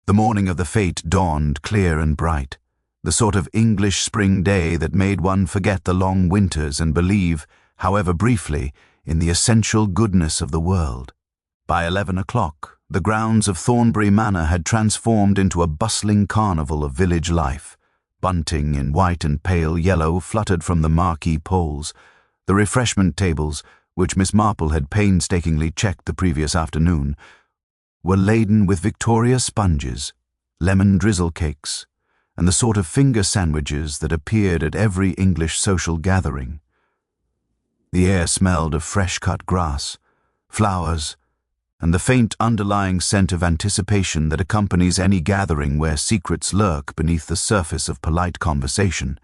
The morning of the fete dawned clear and bright, the sort of English spring day that made one forget the long winters and believe, however briefly, in the essential goodness of the world. By 11 o'clock, the grounds of Thornbury Manor had transformed into a bustling carnival of village life. Bunting in white and pale yellow fluttered from the marquee poles. The refreshment tables, which Miss Marple had painstakingly checked the previous afternoon, were laden with Victoria sponges, lemon drizzle cakes, and the sort of finger sandwiches that appeared at every English social gathering. The air smelled of fresh-cut grass, flowers, and the faint underlying scent of anticipation that accompanies any gathering where secrets lurk beneath the surface of polite conversation.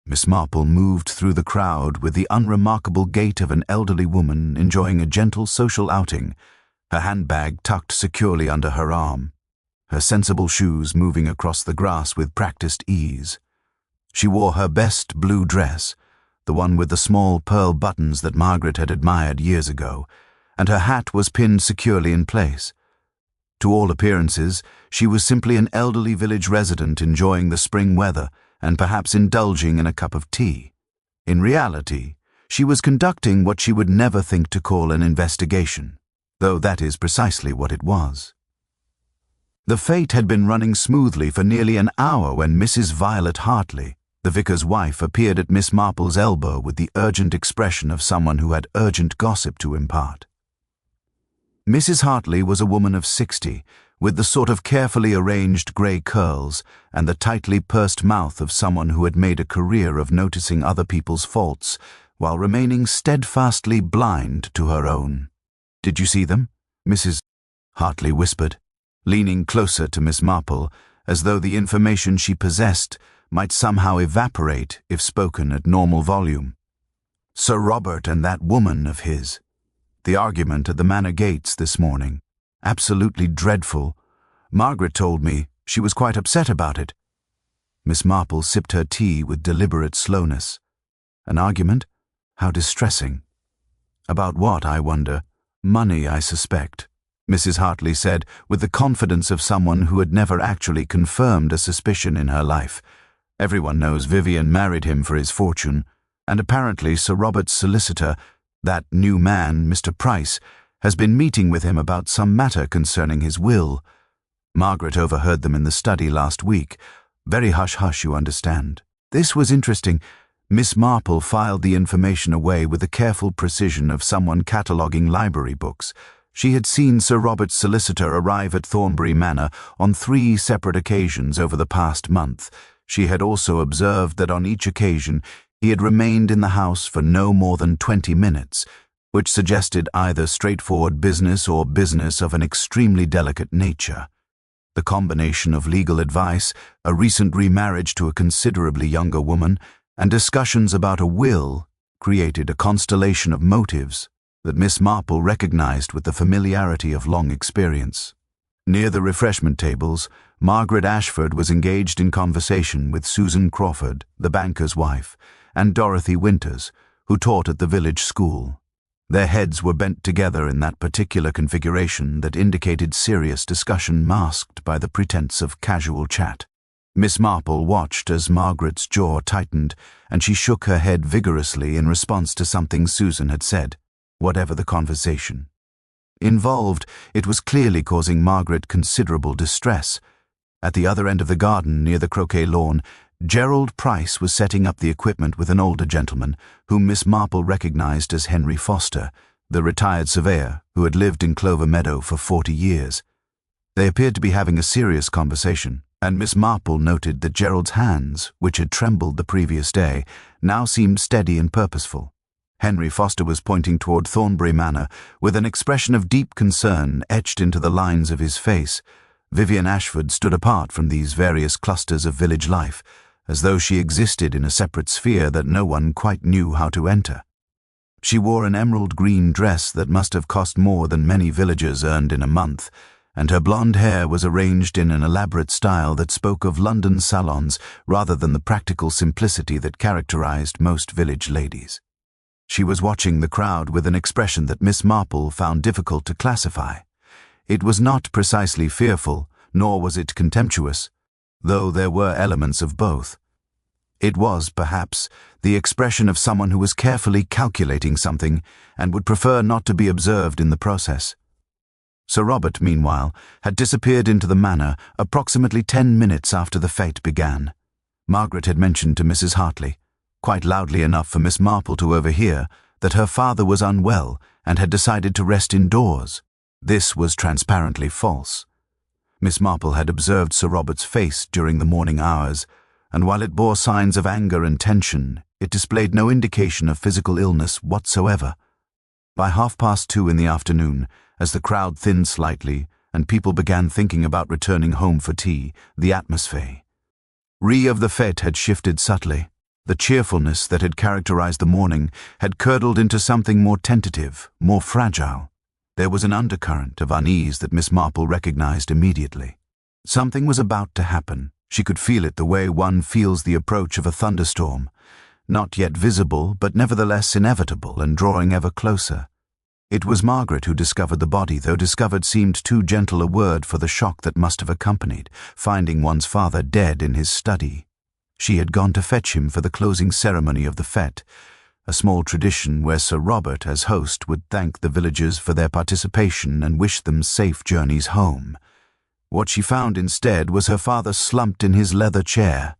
Miss Marple moved through the crowd with the unremarkable gait of an elderly woman enjoying a gentle social outing, her handbag tucked securely under her arm, her sensible shoes moving across the grass with practiced ease. She wore her best blue dress, the one with the small pearl buttons that Margaret had admired years ago, and her hat was pinned securely in place. To all appearances, she was simply an elderly village resident enjoying the spring weather and perhaps indulging in a cup of tea. In reality, she was conducting what she would never think to call an investigation, though that is precisely what it was. The fete had been running smoothly for nearly an hour when Mrs. Violet Hartley, the vicar's wife, appeared at Miss Marple's elbow with the urgent expression of someone who had urgent gossip to impart. Mrs. Hartley was a woman of 60, with the sort of carefully arranged grey curls and the tightly pursed mouth of someone who had made a career of noticing other people's faults while remaining steadfastly blind to her own. "Did you see them?" Mrs. Hartley whispered, leaning closer to Miss Marple, as though the information she possessed might somehow evaporate if spoken at normal volume. "Sir Robert and that woman of his. The argument at the manor gates this morning. Absolutely dreadful. Margaret told me she was quite upset about it." Miss Marple sipped her tea with deliberate slowness. "An argument? How distressing. About what, I wonder? Money, I suspect," Mrs. Hartley said with the confidence of someone who had never actually confirmed a suspicion in her life. "Everyone knows Vivian married him for his fortune, and apparently Sir Robert's solicitor, that new man, Mr. Price, has been meeting with him about some matter concerning his will. Margaret overheard them in the study last week. Very hush-hush, you understand." This was interesting. Miss Marple filed the information away with the careful precision of someone cataloguing library books. She had seen Sir Robert's solicitor arrive at Thornbury Manor on 3 separate occasions over the past month. She had also observed that on each occasion he had remained in the house for no more than 20 minutes, which suggested either straightforward business or business of an extremely delicate nature. The combination of legal advice, a recent remarriage to a considerably younger woman, and discussions about a will created a constellation of motives that Miss Marple recognized with the familiarity of long experience. Near the refreshment tables, Margaret Ashford was engaged in conversation with Susan Crawford, the banker's wife, and Dorothy Winters, who taught at the village school. Their heads were bent together in that particular configuration that indicated serious discussion masked by the pretense of casual chat. Miss Marple watched as Margaret's jaw tightened, and she shook her head vigorously in response to something Susan had said, whatever the conversation involved. It was clearly causing Margaret considerable distress. At the other end of the garden, near the croquet lawn, Gerald Price was setting up the equipment with an older gentleman, whom Miss Marple recognized as Henry Foster, the retired surveyor who had lived in Clover Meadow for 40 years. They appeared to be having a serious conversation, and Miss Marple noted that Gerald's hands, which had trembled the previous day, now seemed steady and purposeful. Henry Foster was pointing toward Thornbury Manor with an expression of deep concern etched into the lines of his face. Vivian Ashford stood apart from these various clusters of village life, as though she existed in a separate sphere that no one quite knew how to enter. She wore an emerald green dress that must have cost more than many villagers earned in a month, and her blonde hair was arranged in an elaborate style that spoke of London salons rather than the practical simplicity that characterized most village ladies. She was watching the crowd with an expression that Miss Marple found difficult to classify. It was not precisely fearful, nor was it contemptuous, though there were elements of both. It was, perhaps, the expression of someone who was carefully calculating something and would prefer not to be observed in the process. Sir Robert, meanwhile, had disappeared into the manor approximately 10 minutes after the fête began. Margaret had mentioned to Mrs. Hartley, quite loudly enough for Miss Marple to overhear, that her father was unwell and had decided to rest indoors. This was transparently false. Miss Marple had observed Sir Robert's face during the morning hours, and while it bore signs of anger and tension, it displayed no indication of physical illness whatsoever. By 2:30 in the afternoon, as the crowd thinned slightly and people began thinking about returning home for tea, the atmosphere of the fête had shifted subtly. The cheerfulness that had characterized the morning had curdled into something more tentative, more fragile. There was an undercurrent of unease that Miss Marple recognized immediately. Something was about to happen. She could feel it the way one feels the approach of a thunderstorm, not yet visible, but nevertheless inevitable and drawing ever closer. It was Margaret who discovered the body, though discovered seemed too gentle a word for the shock that must have accompanied, finding one's father dead in his study. She had gone to fetch him for the closing ceremony of the fête, a small tradition where Sir Robert, as host, would thank the villagers for their participation and wish them safe journeys home. What she found instead was her father slumped in his leather chair,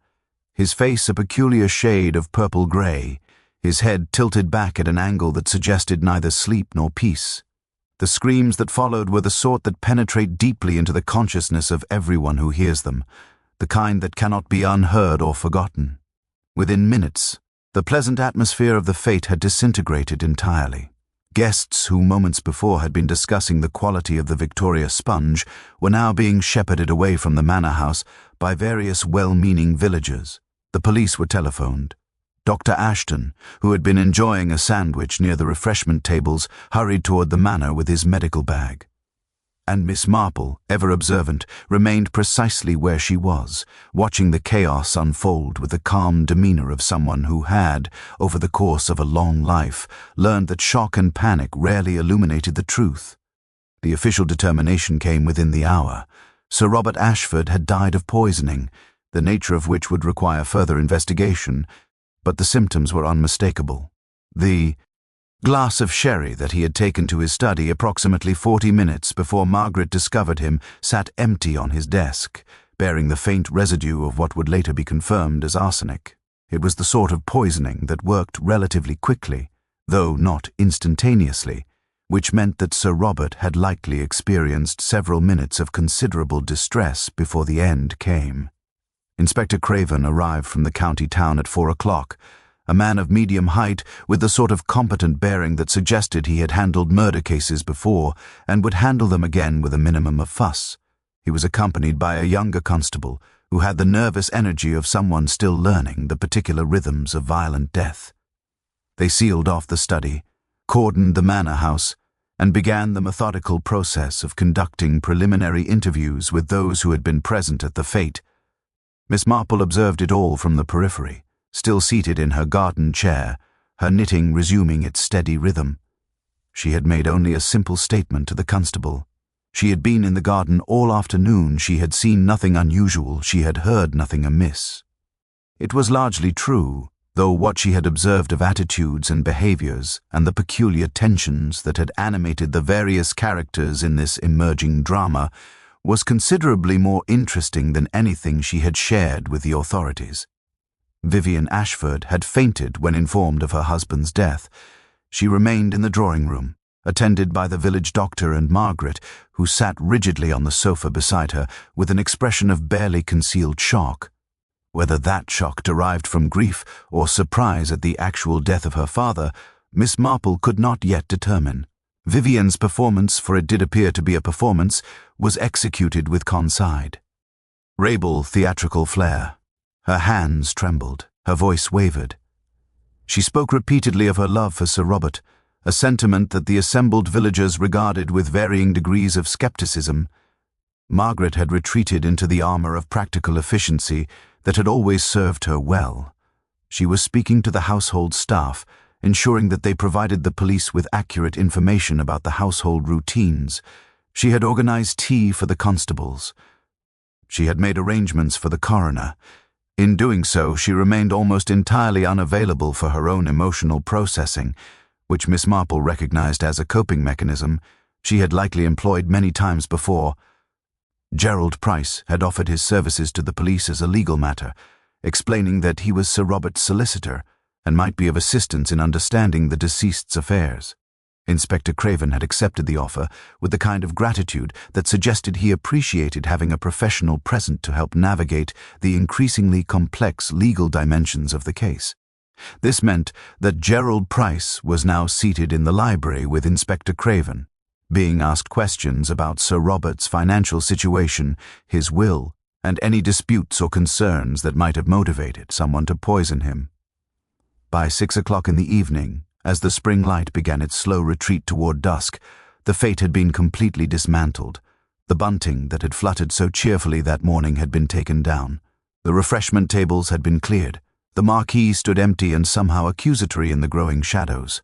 his face a peculiar shade of purple-grey, his head tilted back at an angle that suggested neither sleep nor peace. The screams that followed were the sort that penetrate deeply into the consciousness of everyone who hears them, the kind that cannot be unheard or forgotten. Within minutes, the pleasant atmosphere of the fête had disintegrated entirely. Guests who moments before had been discussing the quality of the Victoria sponge were now being shepherded away from the manor house by various well-meaning villagers. The police were telephoned. Dr. Ashton, who had been enjoying a sandwich near the refreshment tables, hurried toward the manor with his medical bag. And Miss Marple, ever observant, remained precisely where she was, watching the chaos unfold with the calm demeanor of someone who had, over the course of a long life, learned that shock and panic rarely illuminated the truth. The official determination came within the hour. Sir Robert Ashford had died of poisoning, the nature of which would require further investigation, but the symptoms were unmistakable. The glass of sherry that he had taken to his study approximately 40 minutes before Margaret discovered him sat empty on his desk, bearing the faint residue of what would later be confirmed as arsenic. It was the sort of poisoning that worked relatively quickly, though not instantaneously, which meant that Sir Robert had likely experienced several minutes of considerable distress before the end came. Inspector Craven arrived from the county town at 4 o'clock, a man of medium height with the sort of competent bearing that suggested he had handled murder cases before and would handle them again with a minimum of fuss. He was accompanied by a younger constable who had the nervous energy of someone still learning the particular rhythms of violent death. They sealed off the study, cordoned the manor house, and began the methodical process of conducting preliminary interviews with those who had been present at the fête. Miss Marple observed it all from the periphery, still seated in her garden chair, her knitting resuming its steady rhythm. She had made only a simple statement to the constable. She had been in the garden all afternoon, she had seen nothing unusual, she had heard nothing amiss. It was largely true, though what she had observed of attitudes and behaviors and the peculiar tensions that had animated the various characters in this emerging drama was considerably more interesting than anything she had shared with the authorities. Vivian Ashford had fainted when informed of her husband's death. She remained in the drawing-room, attended by the village doctor and Margaret, who sat rigidly on the sofa beside her with an expression of barely concealed shock. Whether that shock derived from grief or surprise at the actual death of her father, Miss Marple could not yet determine. Vivian's performance, for it did appear to be a performance, was executed with concide. Rabel theatrical flair. Her hands trembled, her voice wavered. She spoke repeatedly of her love for Sir Robert, a sentiment that the assembled villagers regarded with varying degrees of skepticism. Margaret had retreated into the armor of practical efficiency that had always served her well. She was speaking to the household staff, ensuring that they provided the police with accurate information about the household routines. She had organized tea for the constables. she had made arrangements for the coroner. In doing so, she remained almost entirely unavailable for her own emotional processing, which Miss Marple recognized as a coping mechanism she had likely employed many times before. Gerald Price had offered his services to the police as a legal matter, explaining that he was Sir Robert's solicitor and might be of assistance in understanding the deceased's affairs. Inspector Craven had accepted the offer with the kind of gratitude that suggested he appreciated having a professional present to help navigate the increasingly complex legal dimensions of the case. This meant that Gerald Price was now seated in the library with Inspector Craven, being asked questions about Sir Robert's financial situation, his will, and any disputes or concerns that might have motivated someone to poison him. By 6 o'clock in the evening, as the spring light began its slow retreat toward dusk, the fete had been completely dismantled. The bunting that had fluttered so cheerfully that morning had been taken down. The refreshment tables had been cleared. The marquee stood empty and somehow accusatory in the growing shadows.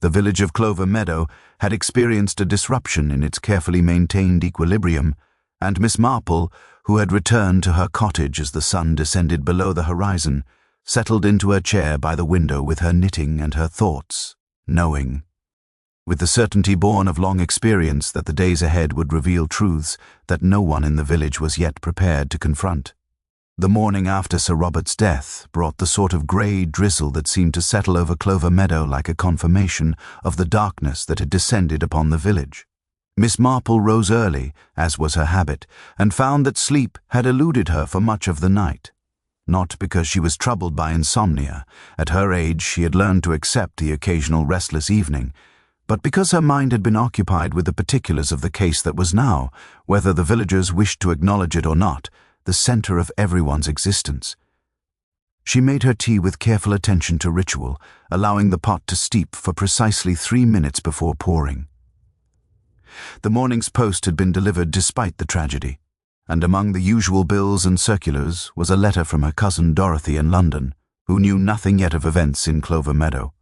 The village of Clover Meadow had experienced a disruption in its carefully maintained equilibrium, and Miss Marple, who had returned to her cottage as the sun descended below the horizon, settled into her chair by the window with her knitting and her thoughts, knowing, with the certainty born of long experience that the days ahead would reveal truths that no one in the village was yet prepared to confront. The morning after Sir Robert's death brought the sort of grey drizzle that seemed to settle over Clover Meadow like a confirmation of the darkness that had descended upon the village. Miss Marple rose early, as was her habit, and found that sleep had eluded her for much of the night. Not because she was troubled by insomnia. At her age she had learned to accept the occasional restless evening, but because her mind had been occupied with the particulars of the case that was now, whether the villagers wished to acknowledge it or not, the center of everyone's existence. She made her tea with careful attention to ritual, allowing the pot to steep for precisely 3 minutes before pouring. The morning's post had been delivered despite the tragedy, and among the usual bills and circulars was a letter from her cousin Dorothy in London, who knew nothing yet of events in Clover Meadow.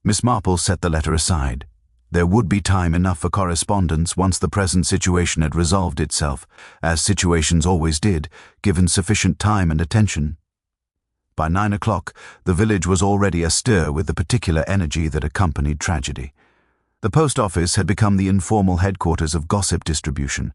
Miss Marple set the letter aside. There would be time enough for correspondence once the present situation had resolved itself, as situations always did, given sufficient time and attention. By 9 o'clock, the village was already astir with the particular energy that accompanied tragedy. The post office had become the informal headquarters of gossip distribution,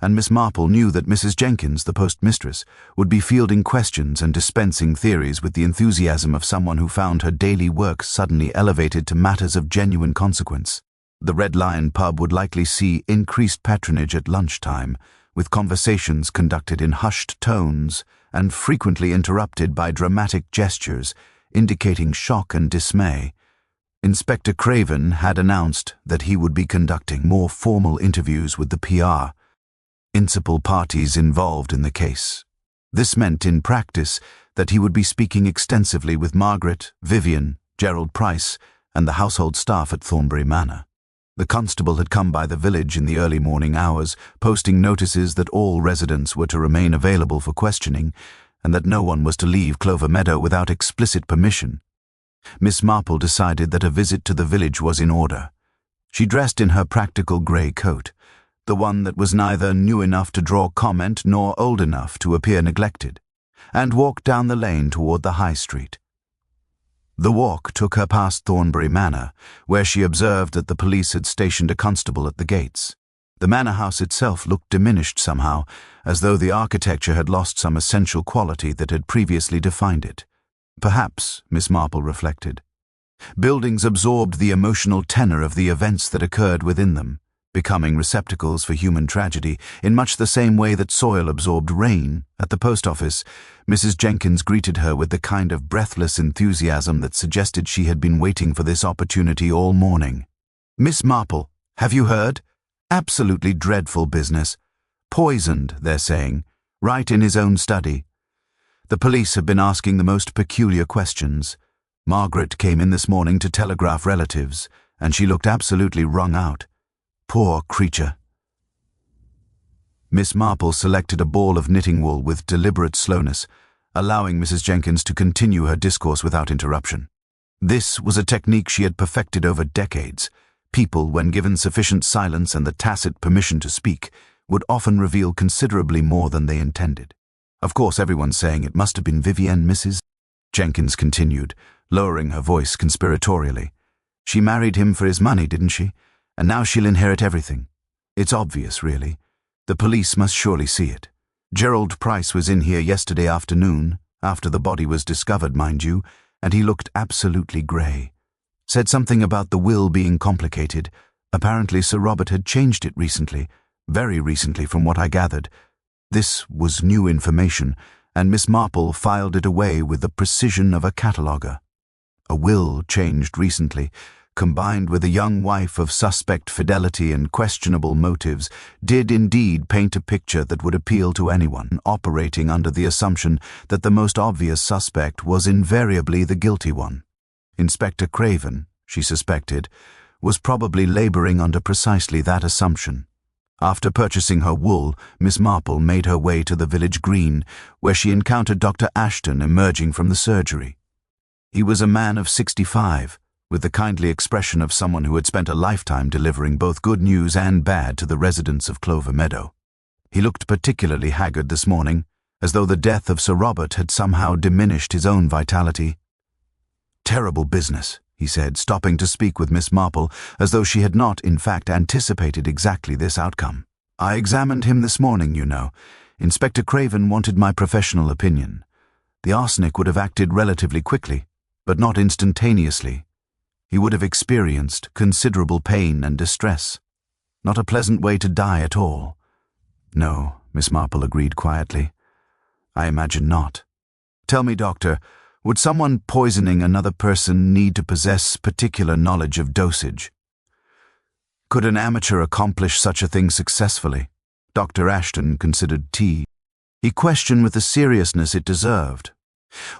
and Miss Marple knew that Mrs. Jenkins, the postmistress, would be fielding questions and dispensing theories with the enthusiasm of someone who found her daily work suddenly elevated to matters of genuine consequence. The Red Lion pub would likely see increased patronage at lunchtime, with conversations conducted in hushed tones and frequently interrupted by dramatic gestures indicating shock and dismay. Inspector Craven had announced that he would be conducting more formal interviews with the principal parties involved in the case. This meant in practice that he would be speaking extensively with Margaret, Vivian, Gerald Price, and the household staff at Thornbury Manor. The constable had come by the village in the early morning hours, posting notices that all residents were to remain available for questioning, and that no one was to leave Clover Meadow without explicit permission. Miss Marple decided that a visit to the village was in order. She dressed in her practical grey coat, the one that was neither new enough to draw comment nor old enough to appear neglected, and walked down the lane toward the High Street. The walk took her past Thornbury Manor, where she observed that the police had stationed a constable at the gates. The manor house itself looked diminished somehow, as though the architecture had lost some essential quality that had previously defined it. Perhaps, Miss Marple reflected, buildings absorbed the emotional tenor of the events that occurred within them, becoming receptacles for human tragedy in much the same way that soil absorbed rain. At the post office, Mrs. Jenkins greeted her with the kind of breathless enthusiasm that suggested she had been waiting for this opportunity all morning. "Miss Marple, have you heard? Absolutely dreadful business. Poisoned, they're saying, right in his own study. The police have been asking the most peculiar questions. Margaret came in this morning to telegraph relatives, and she looked absolutely wrung out. Poor creature." Miss Marple selected a ball of knitting wool with deliberate slowness, allowing Mrs. Jenkins to continue her discourse without interruption. This was a technique she had perfected over decades. People, when given sufficient silence and the tacit permission to speak, would often reveal considerably more than they intended. Of course, everyone's saying it must have been Vivienne, Mrs. Jenkins continued, lowering her voice conspiratorially. She married him for his money, didn't she? And now she'll inherit everything. It's obvious, really. The police must surely see it. Gerald Price was in here yesterday afternoon, after the body was discovered, mind you, and he looked absolutely grey. Said something about the will being complicated. Apparently Sir Robert had changed it recently, very recently from what I gathered. This was new information, and Miss Marple filed it away with the precision of a cataloguer. A will changed recently, combined with a young wife of suspect fidelity and questionable motives, did indeed paint a picture that would appeal to anyone operating under the assumption that the most obvious suspect was invariably the guilty one. Inspector Craven, she suspected, was probably laboring under precisely that assumption. After purchasing her wool, Miss Marple made her way to the village green, where she encountered Dr. Ashton emerging from the surgery. He was a man of 65, with the kindly expression of someone who had spent a lifetime delivering both good news and bad to the residents of Clover Meadow. He looked particularly haggard this morning, as though the death of Sir Robert had somehow diminished his own vitality. "Terrible business," he said, stopping to speak with Miss Marple, as though she had not, in fact, anticipated exactly this outcome. "I examined him this morning, you know. Inspector Craven wanted my professional opinion. The arsenic would have acted relatively quickly, but not instantaneously. He would have experienced considerable pain and distress. Not a pleasant way to die at all." "No," Miss Marple agreed quietly. "I imagine not. Tell me, Doctor, would someone poisoning another person need to possess particular knowledge of dosage? Could an amateur accomplish such a thing successfully?" Dr. Ashton considered tea. He questioned with the seriousness it deserved.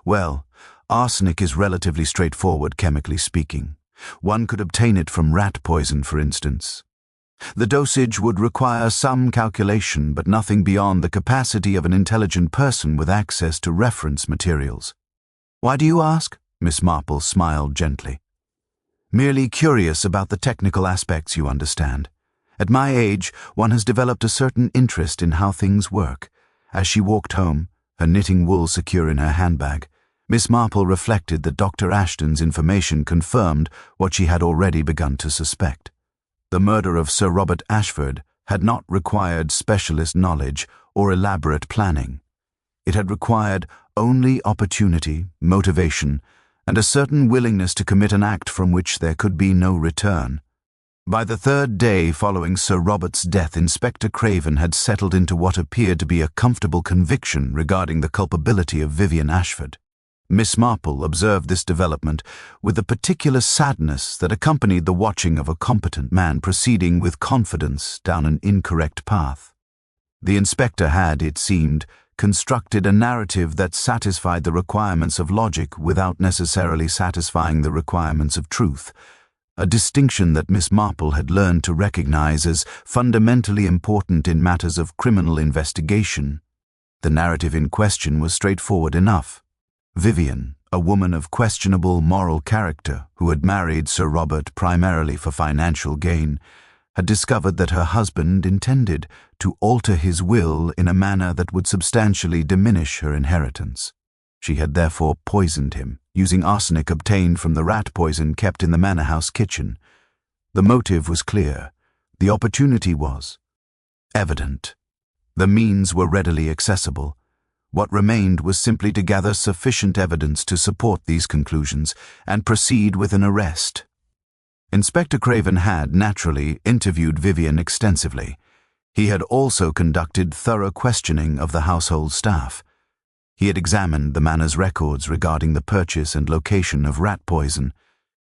"Well, arsenic is relatively straightforward, chemically speaking. One could obtain it from rat poison, for instance. The dosage would require some calculation, but nothing beyond the capacity of an intelligent person with access to reference materials." "Why do you ask?" Miss Marple smiled gently. "Merely curious about the technical aspects, you understand. At my age, one has developed a certain interest in how things work." As she walked home, her knitting wool secure in her handbag, Miss Marple reflected that Dr. Ashton's information confirmed what she had already begun to suspect. The murder of Sir Robert Ashford had not required specialist knowledge or elaborate planning. It had required only opportunity, motivation, and a certain willingness to commit an act from which there could be no return. By the third day following Sir Robert's death, Inspector Craven had settled into what appeared to be a comfortable conviction regarding the culpability of Vivienne Ashford. Miss Marple observed this development with the particular sadness that accompanied the watching of a competent man proceeding with confidence down an incorrect path. The inspector had, it seemed, constructed a narrative that satisfied the requirements of logic without necessarily satisfying the requirements of truth, a distinction that Miss Marple had learned to recognize as fundamentally important in matters of criminal investigation. The narrative in question was straightforward enough. Vivienne, a woman of questionable moral character who had married Sir Robert primarily for financial gain, had discovered that her husband intended to alter his will in a manner that would substantially diminish her inheritance. She had therefore poisoned him, using arsenic obtained from the rat poison kept in the manor house kitchen. The motive was clear. The opportunity was evident. The means were readily accessible. What remained was simply to gather sufficient evidence to support these conclusions and proceed with an arrest. Inspector Craven had, naturally, interviewed Vivienne extensively. He had also conducted thorough questioning of the household staff. He had examined the manor's records regarding the purchase and location of rat poison.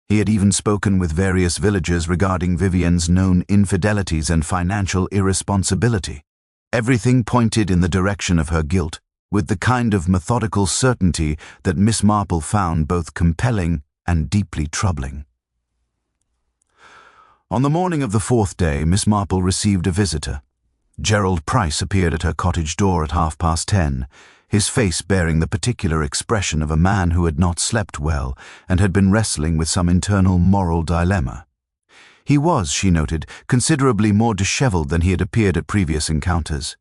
He had even spoken with various villagers regarding Vivienne's known infidelities and financial irresponsibility. Everything pointed in the direction of her guilt, with the kind of methodical certainty that Miss Marple found both compelling and deeply troubling. On the morning of the fourth day, Miss Marple received a visitor. Gerald Price appeared at her cottage door at 10:30, his face bearing the particular expression of a man who had not slept well and had been wrestling with some internal moral dilemma. He was, she noted, considerably more disheveled than he had appeared at previous encounters.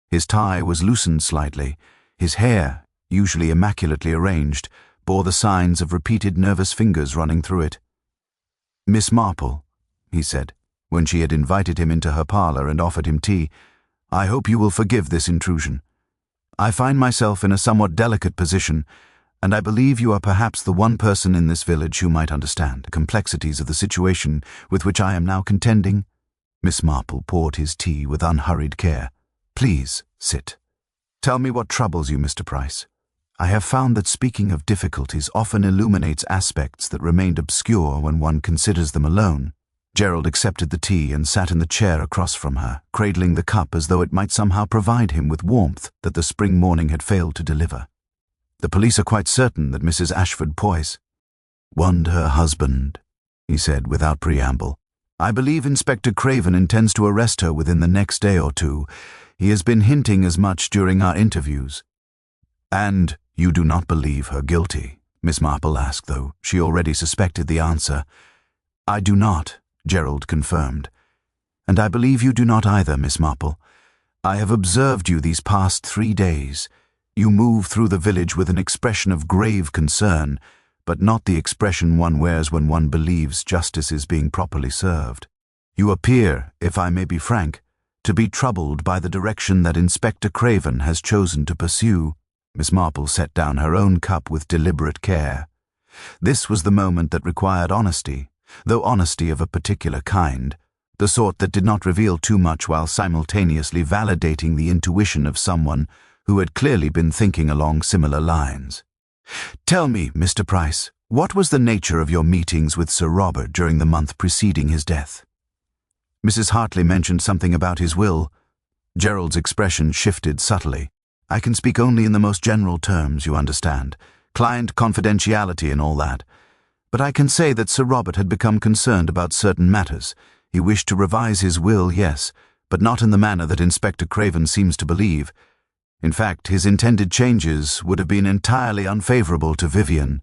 His tie was loosened slightly. His hair, usually immaculately arranged, bore the signs of repeated nervous fingers running through it. "Miss Marple," he said, when she had invited him into her parlor and offered him tea, "I hope you will forgive this intrusion. I find myself in a somewhat delicate position, and I believe you are perhaps the one person in this village who might understand the complexities of the situation with which I am now contending." Miss Marple poured his tea with unhurried care. "Please, sit. Tell me what troubles you, Mr. Price. I have found that speaking of difficulties often illuminates aspects that remained obscure when one considers them alone." Gerald accepted the tea and sat in the chair across from her, cradling the cup as though it might somehow provide him with warmth that the spring morning had failed to deliver. "The police are quite certain that Mrs. Ashford Poyce warned her husband," he said without preamble. "I believe Inspector Craven intends to arrest her within the next day or two. He has been hinting as much during our interviews." "And you do not believe her guilty?" Miss Marple asked, though she already suspected the answer. "I do not," Gerald confirmed. "And I believe you do not either, Miss Marple. I have observed you these past 3 days. You move through the village with an expression of grave concern, but not the expression one wears when one believes justice is being properly served. You appear, if I may be frank, to be troubled by the direction that Inspector Craven has chosen to pursue." Miss Marple set down her own cup with deliberate care. This was the moment that required honesty, though honesty of a particular kind, the sort that did not reveal too much while simultaneously validating the intuition of someone who had clearly been thinking along similar lines. "Tell me, Mr. Price, what was the nature of your meetings with Sir Robert during the month preceding his death?" Mrs. Hartley mentioned something about his will. Gerald's expression shifted subtly. "I can speak only in the most general terms, you understand. Client confidentiality and all that. But I can say that Sir Robert had become concerned about certain matters. He wished to revise his will, yes, but not in the manner that Inspector Craven seems to believe. In fact, his intended changes would have been entirely unfavorable to Vivian."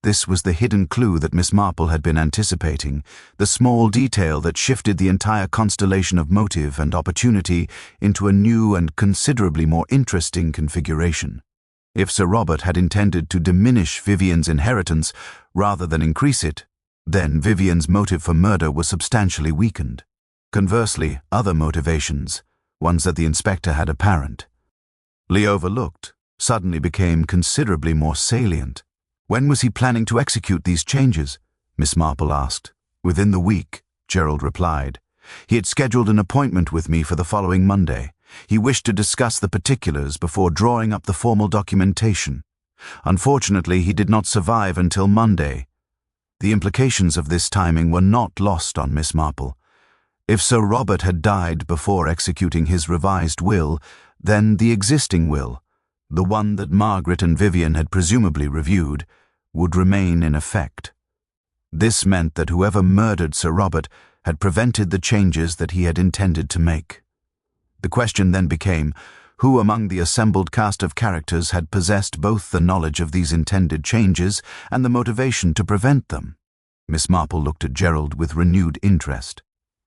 This was the hidden clue that Miss Marple had been anticipating, the small detail that shifted the entire constellation of motive and opportunity into a new and considerably more interesting configuration. If Sir Robert had intended to diminish Vivian's inheritance rather than increase it, then Vivian's motive for murder was substantially weakened. Conversely, other motivations, ones that the inspector had apparently overlooked, suddenly became considerably more salient. "When was he planning to execute these changes?" Miss Marple asked. "Within the week," Gerald replied. "He had scheduled an appointment with me for the following Monday. He wished to discuss the particulars before drawing up the formal documentation. Unfortunately, he did not survive until Monday." The implications of this timing were not lost on Miss Marple. If Sir Robert had died before executing his revised will, then the existing will, the one that Margaret and Vivian had presumably reviewed, would remain in effect. This meant that whoever murdered Sir Robert had prevented the changes that he had intended to make. The question then became, who among the assembled cast of characters had possessed both the knowledge of these intended changes and the motivation to prevent them? Miss Marple looked at Gerald with renewed interest.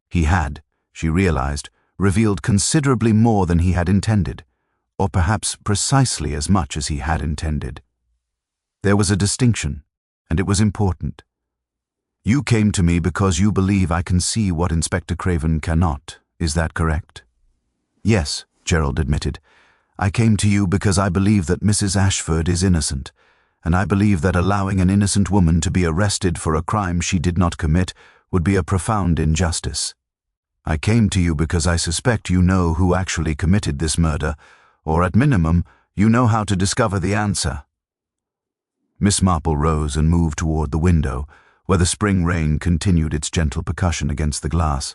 He had, she realized, revealed considerably more than he had intended, or perhaps precisely as much as he had intended. There was a distinction, and it was important. "You came to me because you believe I can see what Inspector Craven cannot. Is that correct?" "Yes," Gerald admitted. "I came to you because I believe that Mrs. Ashford is innocent, and I believe that allowing an innocent woman to be arrested for a crime she did not commit would be a profound injustice. I came to you because I suspect you know who actually committed this murder, or at minimum, you know how to discover the answer." Miss Marple rose and moved toward the window, where the spring rain continued its gentle percussion against the glass.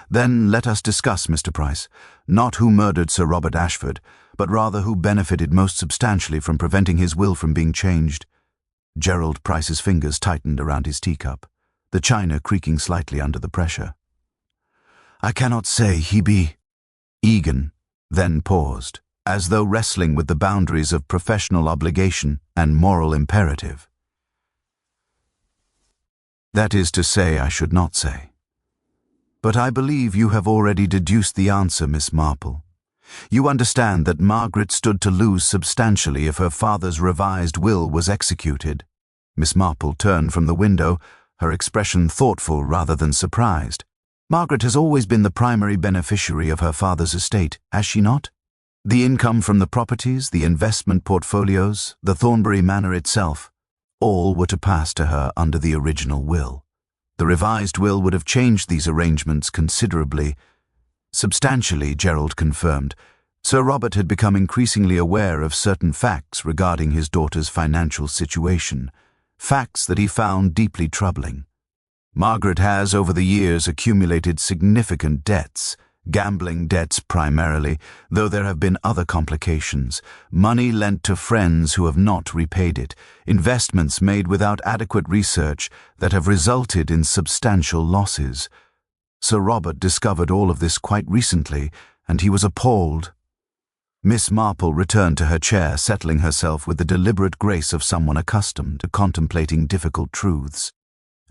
"Then let us discuss, Mr. Price, not who murdered Sir Robert Ashford, but rather who benefited most substantially from preventing his will from being changed." Gerald Price's fingers tightened around his teacup, the china creaking slightly under the pressure. "I cannot say he be—" Egan then paused, as though wrestling with the boundaries of professional obligation and moral imperative. That is to say, I should not say. But I believe you have already deduced the answer, Miss Marple. You understand that Margaret stood to lose substantially if her father's revised will was executed. Miss Marple turned from the window, her expression thoughtful rather than surprised. Margaret has always been the primary beneficiary of her father's estate, has she not? The income from the properties, the investment portfolios, the Thornbury Manor itself, all were to pass to her under the original will. The revised will would have changed these arrangements considerably. Substantially, Gerald confirmed. Sir Robert had become increasingly aware of certain facts regarding his daughter's financial situation, facts that he found deeply troubling. Margaret has, over the years, accumulated significant debts, gambling debts primarily, though there have been other complications, money lent to friends who have not repaid it, investments made without adequate research that have resulted in substantial losses. Sir Robert discovered all of this quite recently, and he was appalled. Miss Marple returned to her chair, settling herself with the deliberate grace of someone accustomed to contemplating difficult truths.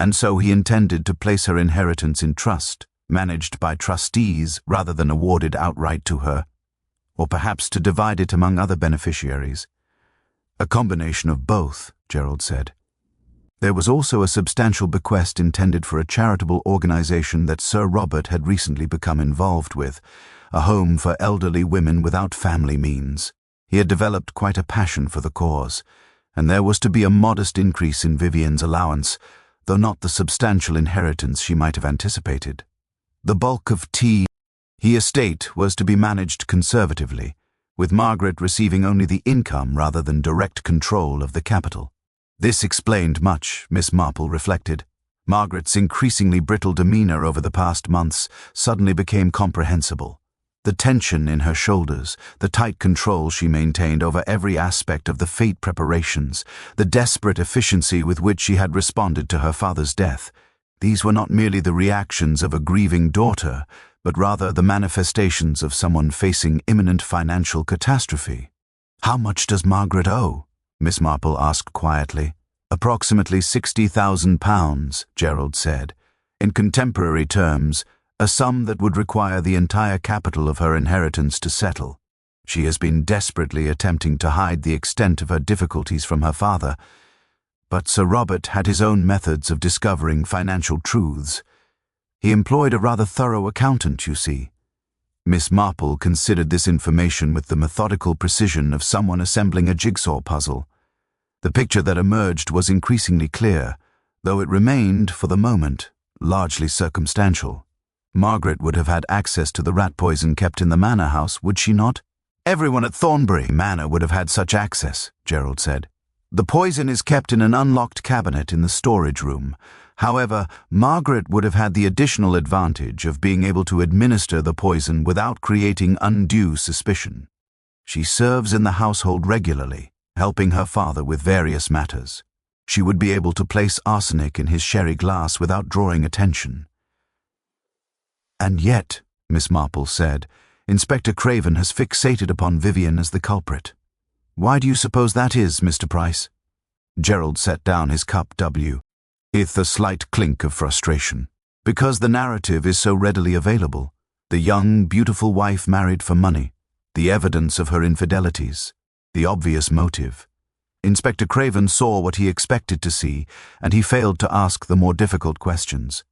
And so he intended to place her inheritance in trust, managed by trustees rather than awarded outright to her, or perhaps to divide it among other beneficiaries. A combination of both, Gerald said. There was also a substantial bequest intended for a charitable organization that Sir Robert had recently become involved with, a home for elderly women without family means. He had developed quite a passion for the cause, and there was to be a modest increase in Vivian's allowance, though not the substantial inheritance she might have anticipated. The bulk of T. estate was to be managed conservatively, with Margaret receiving only the income rather than direct control of the capital. This explained much, Miss Marple reflected. Margaret's increasingly brittle demeanor over the past months suddenly became comprehensible. The tension in her shoulders, the tight control she maintained over every aspect of the fate preparations, the desperate efficiency with which she had responded to her father's death, these were not merely the reactions of a grieving daughter, but rather the manifestations of someone facing imminent financial catastrophe. "How much does Margaret owe?" Miss Marple asked quietly. "Approximately £60,000, Gerald said. In contemporary terms, a sum that would require the entire capital of her inheritance to settle. She has been desperately attempting to hide the extent of her difficulties from her father, but Sir Robert had his own methods of discovering financial truths. He employed a rather thorough accountant, you see." Miss Marple considered this information with the methodical precision of someone assembling a jigsaw puzzle. The picture that emerged was increasingly clear, though it remained, for the moment, largely circumstantial. Margaret would have had access to the rat poison kept in the manor house, would she not? "Everyone at Thornbury Manor would have had such access," Gerald said. "The poison is kept in an unlocked cabinet in the storage room. However, Margaret would have had the additional advantage of being able to administer the poison without creating undue suspicion. She serves in the household regularly, helping her father with various matters. She would be able to place arsenic in his sherry glass without drawing attention." "And yet," Miss Marple said, "Inspector Craven has fixated upon Vivian as the culprit. Why do you suppose that is, Mr. Price?" Gerald set down his cup with a slight clink of frustration. "Because the narrative is so readily available. The young, beautiful wife married for money, the evidence of her infidelities, the obvious motive. Inspector Craven saw what he expected to see, and he failed to ask the more difficult questions.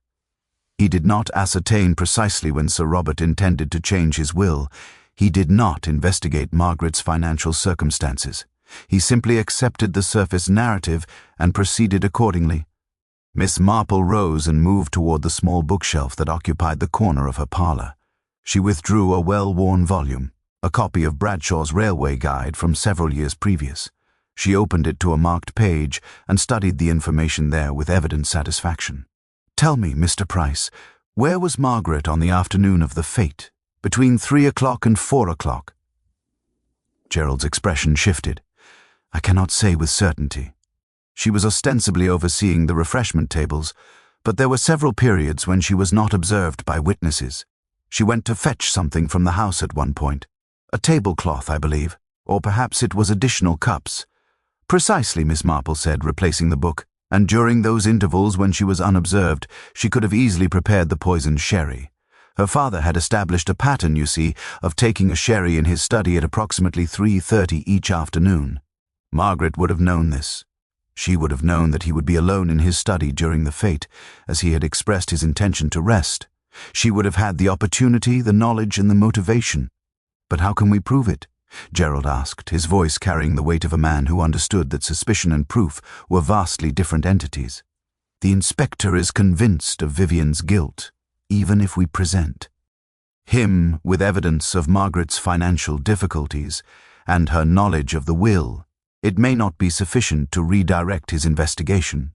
He did not ascertain precisely when Sir Robert intended to change his will. He did not investigate Margaret's financial circumstances. He simply accepted the surface narrative and proceeded accordingly." Miss Marple rose and moved toward the small bookshelf that occupied the corner of her parlor. She withdrew a well-worn volume, a copy of Bradshaw's Railway Guide from several years previous. She opened it to a marked page and studied the information there with evident satisfaction. "Tell me, Mr. Price, where was Margaret on the afternoon of the fete, between 3 o'clock and 4 o'clock?" Gerald's expression shifted. "I cannot say with certainty. She was ostensibly overseeing the refreshment tables, but there were several periods when she was not observed by witnesses. She went to fetch something from the house at one point. A tablecloth, I believe, or perhaps it was additional cups." "Precisely," Miss Marple said, replacing the book. and during those intervals when she was unobserved, she could have easily prepared the poisoned sherry. Her father had established a pattern, you see, of taking a sherry in his study at approximately 3:30 each afternoon. Margaret would have known this. She would have known that he would be alone in his study during the fete, as he had expressed his intention to rest. She would have had the opportunity, the knowledge, and the motivation. "But how can we prove it?" Gerald asked, his voice carrying the weight of a man who understood that suspicion and proof were vastly different entities. "The inspector is convinced of Vivian's guilt, even if we present him with evidence of Margaret's financial difficulties and her knowledge of the will. It may not be sufficient to redirect his investigation."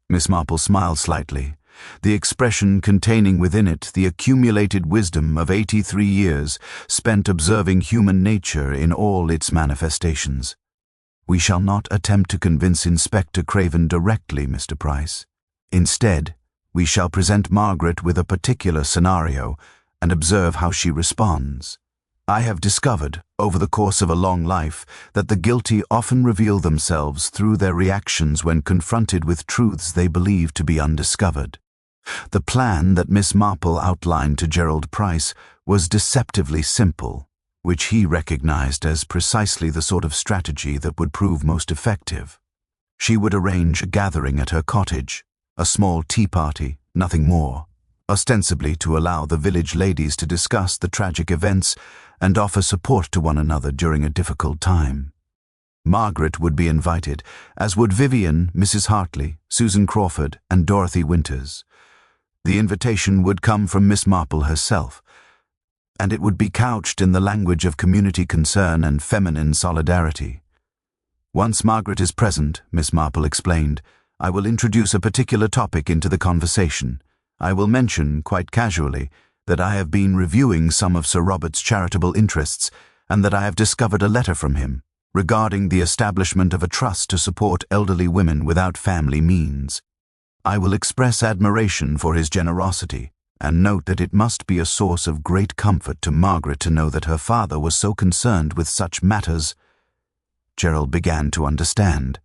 Miss Marple smiled slightly, the expression containing within it the accumulated wisdom of 83 years spent observing human nature in all its manifestations. "We shall not attempt to convince Inspector Craven directly, Mr. Price. Instead, we shall present Margaret with a particular scenario and observe how she responds. I have discovered, over the course of a long life, that the guilty often reveal themselves through their reactions when confronted with truths they believe to be undiscovered. The plan that Miss Marple outlined to Gerald Price was deceptively simple, which he recognized as precisely the sort of strategy that would prove most effective. She would arrange a gathering at her cottage, a small tea party, nothing more, ostensibly to allow the village ladies to discuss the tragic events and offer support to one another during a difficult time. Margaret would be invited, as would Vivian, Mrs. Hartley, Susan Crawford, and Dorothy Winters. The invitation would come from Miss Marple herself, and it would be couched in the language of community concern and feminine solidarity. "Once Margaret is present," Miss Marple explained, "I will introduce a particular topic into the conversation. I will mention, quite casually, that I have been reviewing some of Sir Robert's charitable interests and that I have discovered a letter from him regarding the establishment of a trust to support elderly women without family means. I will express admiration for his generosity and note that it must be a source of great comfort to Margaret to know that her father was so concerned with such matters." Gerald began to understand.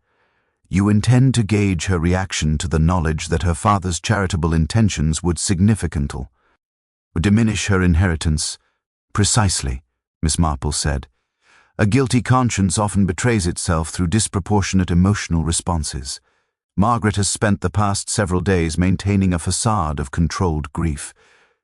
"You intend to gauge her reaction to the knowledge that her father's charitable intentions would diminish her inheritance." "Precisely," Miss Marple said. "A guilty conscience often betrays itself through disproportionate emotional responses. Margaret has spent the past several days maintaining a facade of controlled grief.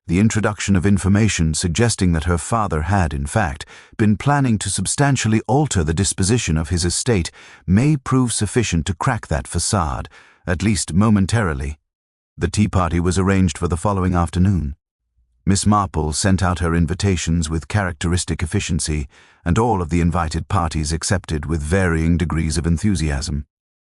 The introduction of information suggesting that her father had, in fact, been planning to substantially alter the disposition of his estate may prove sufficient to crack that facade, at least momentarily." The tea party was arranged for the following afternoon. Miss Marple sent out her invitations with characteristic efficiency, and all of the invited parties accepted with varying degrees of enthusiasm.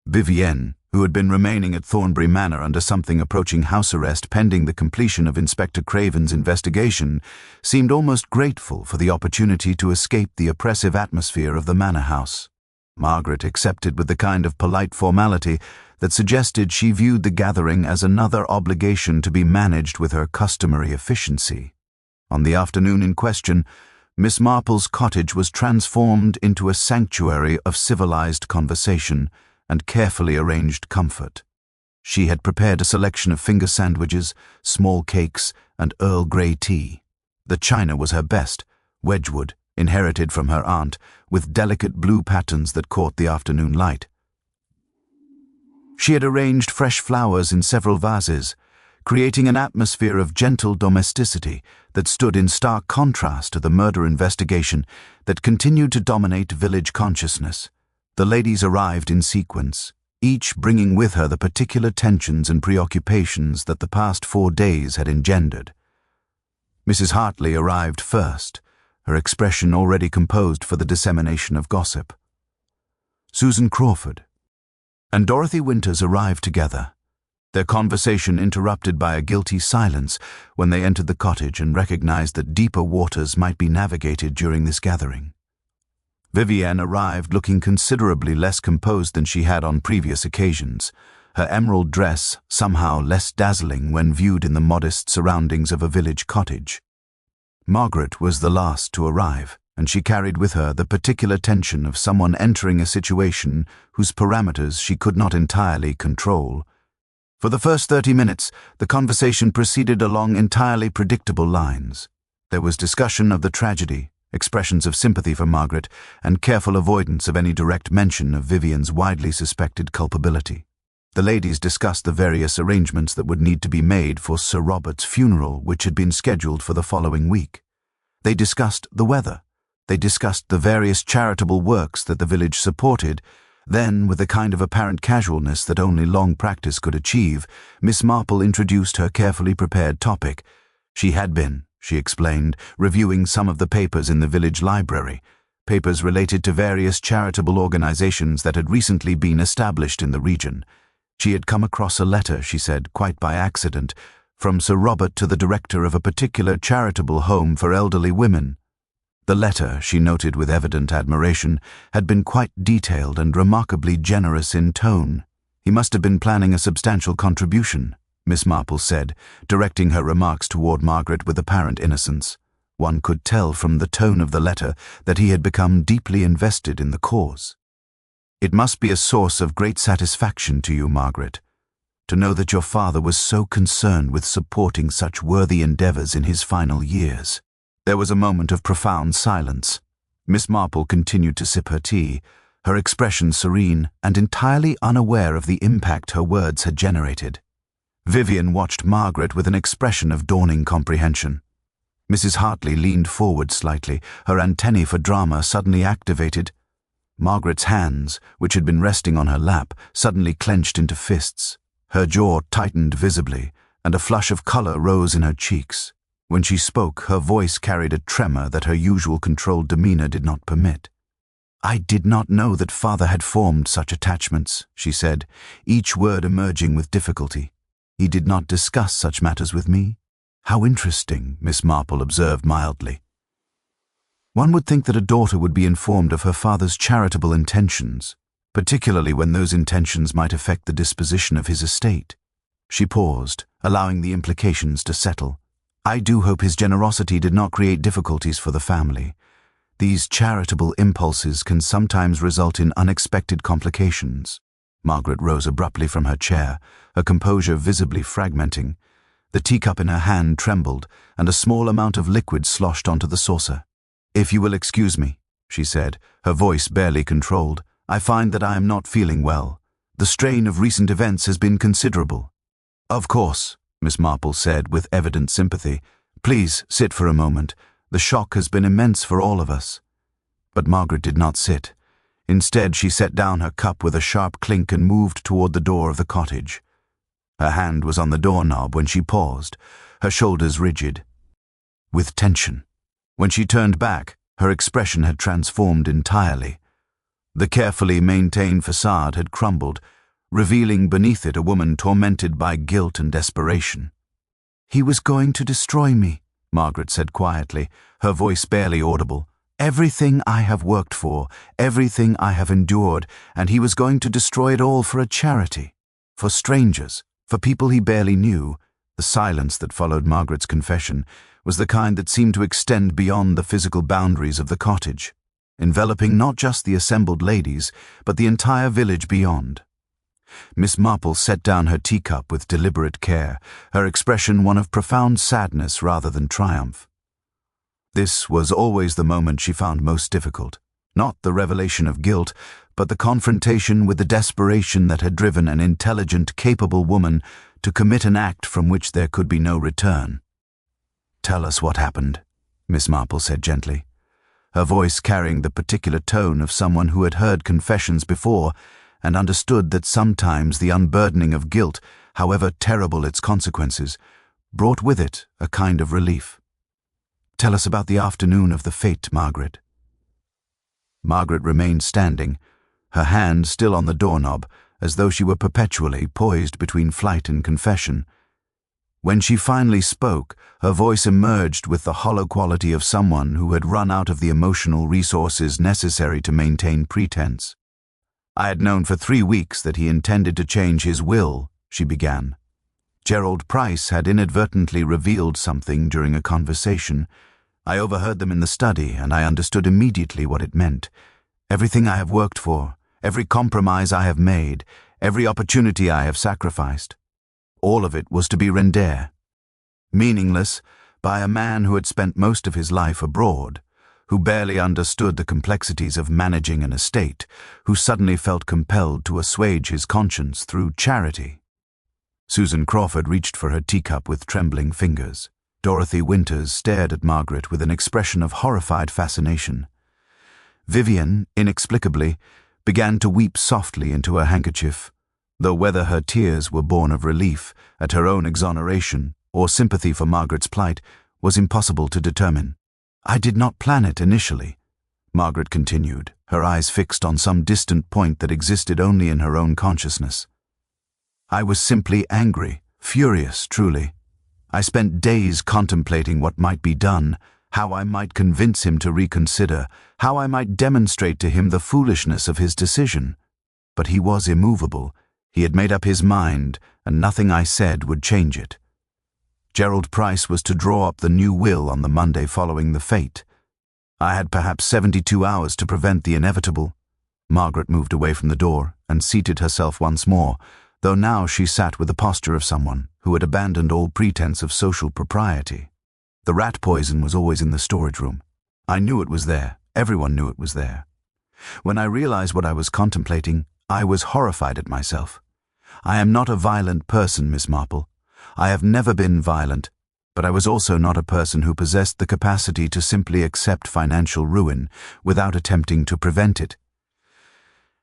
Vivienne, who had been remaining at Thornbury Manor under something approaching house arrest pending the completion of Inspector Craven's investigation, seemed almost grateful for the opportunity to escape the oppressive atmosphere of the manor house. Margaret accepted with the kind of polite formality that suggested she viewed the gathering as another obligation to be managed with her customary efficiency. On the afternoon in question, Miss Marple's cottage was transformed into a sanctuary of civilized conversation and carefully arranged comfort. She had prepared a selection of finger sandwiches, small cakes, and Earl Grey tea. The china was her best, Wedgwood, inherited from her aunt, with delicate blue patterns that caught the afternoon light. She had arranged fresh flowers in several vases, creating an atmosphere of gentle domesticity that stood in stark contrast to the murder investigation that continued to dominate village consciousness. The ladies arrived in sequence, each bringing with her the particular tensions and preoccupations that the past 4 days had engendered. Mrs. Hartley arrived first, her expression already composed for the dissemination of gossip. Susan Crawford and Dorothy Winters arrived together, their conversation interrupted by a guilty silence when they entered the cottage and recognized that deeper waters might be navigated during this gathering. Vivienne arrived looking considerably less composed than she had on previous occasions, her emerald dress somehow less dazzling when viewed in the modest surroundings of a village cottage. Margaret was the last to arrive, and she carried with her the particular tension of someone entering a situation whose parameters she could not entirely control. For the first 30 minutes, the conversation proceeded along entirely predictable lines. There was discussion of the tragedy, expressions of sympathy for Margaret, and careful avoidance of any direct mention of Vivian's widely suspected culpability. The ladies discussed the various arrangements that would need to be made for Sir Robert's funeral, which had been scheduled for the following week. They discussed the weather. They discussed the various charitable works that the village supported. Then, with a kind of apparent casualness that only long practice could achieve, Miss Marple introduced her carefully prepared topic. She had been, she explained, reviewing some of the papers in the village library, papers related to various charitable organizations that had recently been established in the region. She had come across a letter, she said, quite by accident, from Sir Robert to the director of a particular charitable home for elderly women. The letter, she noted with evident admiration, had been quite detailed and remarkably generous in tone. He must have been planning a substantial contribution, Miss Marple said, directing her remarks toward Margaret with apparent innocence. One could tell from the tone of the letter that he had become deeply invested in the cause. It must be a source of great satisfaction to you, Margaret, to know that your father was so concerned with supporting such worthy endeavors in his final years. There was a moment of profound silence. Miss Marple continued to sip her tea, her expression serene and entirely unaware of the impact her words had generated. Vivian watched Margaret with an expression of dawning comprehension. Mrs. Hartley leaned forward slightly, her antennae for drama suddenly activated. Margaret's hands, which had been resting on her lap, suddenly clenched into fists. Her jaw tightened visibly, and a flush of color rose in her cheeks. When she spoke, her voice carried a tremor that her usual controlled demeanor did not permit. "I did not know that father had formed such attachments," she said, each word emerging with difficulty. "He did not discuss such matters with me." "How interesting," Miss Marple observed mildly. One would think that a daughter would be informed of her father's charitable intentions, particularly when those intentions might affect the disposition of his estate. She paused, allowing the implications to settle. "I do hope his generosity did not create difficulties for the family. These charitable impulses can sometimes result in unexpected complications." Margaret rose abruptly from her chair, her composure visibly fragmenting. The teacup in her hand trembled, and a small amount of liquid sloshed onto the saucer. "If you will excuse me," she said, her voice barely controlled, "I find that I am not feeling well. The strain of recent events has been considerable." "Of course," Miss Marple said with evident sympathy. "Please sit for a moment. The shock has been immense for all of us." But Margaret did not sit. Instead, she set down her cup with a sharp clink and moved toward the door of the cottage. Her hand was on the doorknob when she paused, her shoulders rigid with tension. When she turned back, her expression had transformed entirely. The carefully maintained facade had crumbled, revealing beneath it a woman tormented by guilt and desperation. "He was going to destroy me," Margaret said quietly, her voice barely audible. "Everything I have worked for, everything I have endured, and he was going to destroy it all for a charity, for strangers, for people he barely knew." The silence that followed Margaret's confession was the kind that seemed to extend beyond the physical boundaries of the cottage, enveloping not just the assembled ladies, but the entire village beyond. Miss Marple set down her teacup with deliberate care, her expression one of profound sadness rather than triumph. This was always the moment she found most difficult, not the revelation of guilt, but the confrontation with the desperation that had driven an intelligent, capable woman to commit an act from which there could be no return. "Tell us what happened," Miss Marple said gently, her voice carrying the particular tone of someone who had heard confessions before and understood that sometimes the unburdening of guilt, however terrible its consequences, brought with it a kind of relief. "Tell us about the afternoon of the fete, Margaret." Margaret remained standing, her hand still on the doorknob, as though she were perpetually poised between flight and confession. When she finally spoke, her voice emerged with the hollow quality of someone who had run out of the emotional resources necessary to maintain pretense. "I had known for 3 weeks that he intended to change his will," she began. "Gerald Price had inadvertently revealed something during a conversation. I overheard them in the study, and I understood immediately what it meant. Everything I have worked for, every compromise I have made, every opportunity I have sacrificed, all of it was to be rendered. Meaningless, by a man who had spent most of his life abroad, who barely understood the complexities of managing an estate, who suddenly felt compelled to assuage his conscience through charity. Susan Crawford reached for her teacup with trembling fingers. Dorothy Winters stared at Margaret with an expression of horrified fascination. Vivian, inexplicably, began to weep softly into her handkerchief, though whether her tears were born of relief at her own exoneration or sympathy for Margaret's plight was impossible to determine. "I did not plan it initially," Margaret continued, her eyes fixed on some distant point that existed only in her own consciousness. "I was simply angry, furious, truly. I spent days contemplating what might be done, how I might convince him to reconsider, how I might demonstrate to him the foolishness of his decision. But he was immovable. He had made up his mind, and nothing I said would change it. Gerald Price was to draw up the new will on the Monday following the fete. I had perhaps 72 hours to prevent the inevitable." Margaret moved away from the door and seated herself once more, though now she sat with the posture of someone who had abandoned all pretense of social propriety. The rat poison was always in the storage room. I knew it was there. Everyone knew it was there. When I realized what I was contemplating, I was horrified at myself. I am not a violent person, Miss Marple. I have never been violent, but I was also not a person who possessed the capacity to simply accept financial ruin without attempting to prevent it.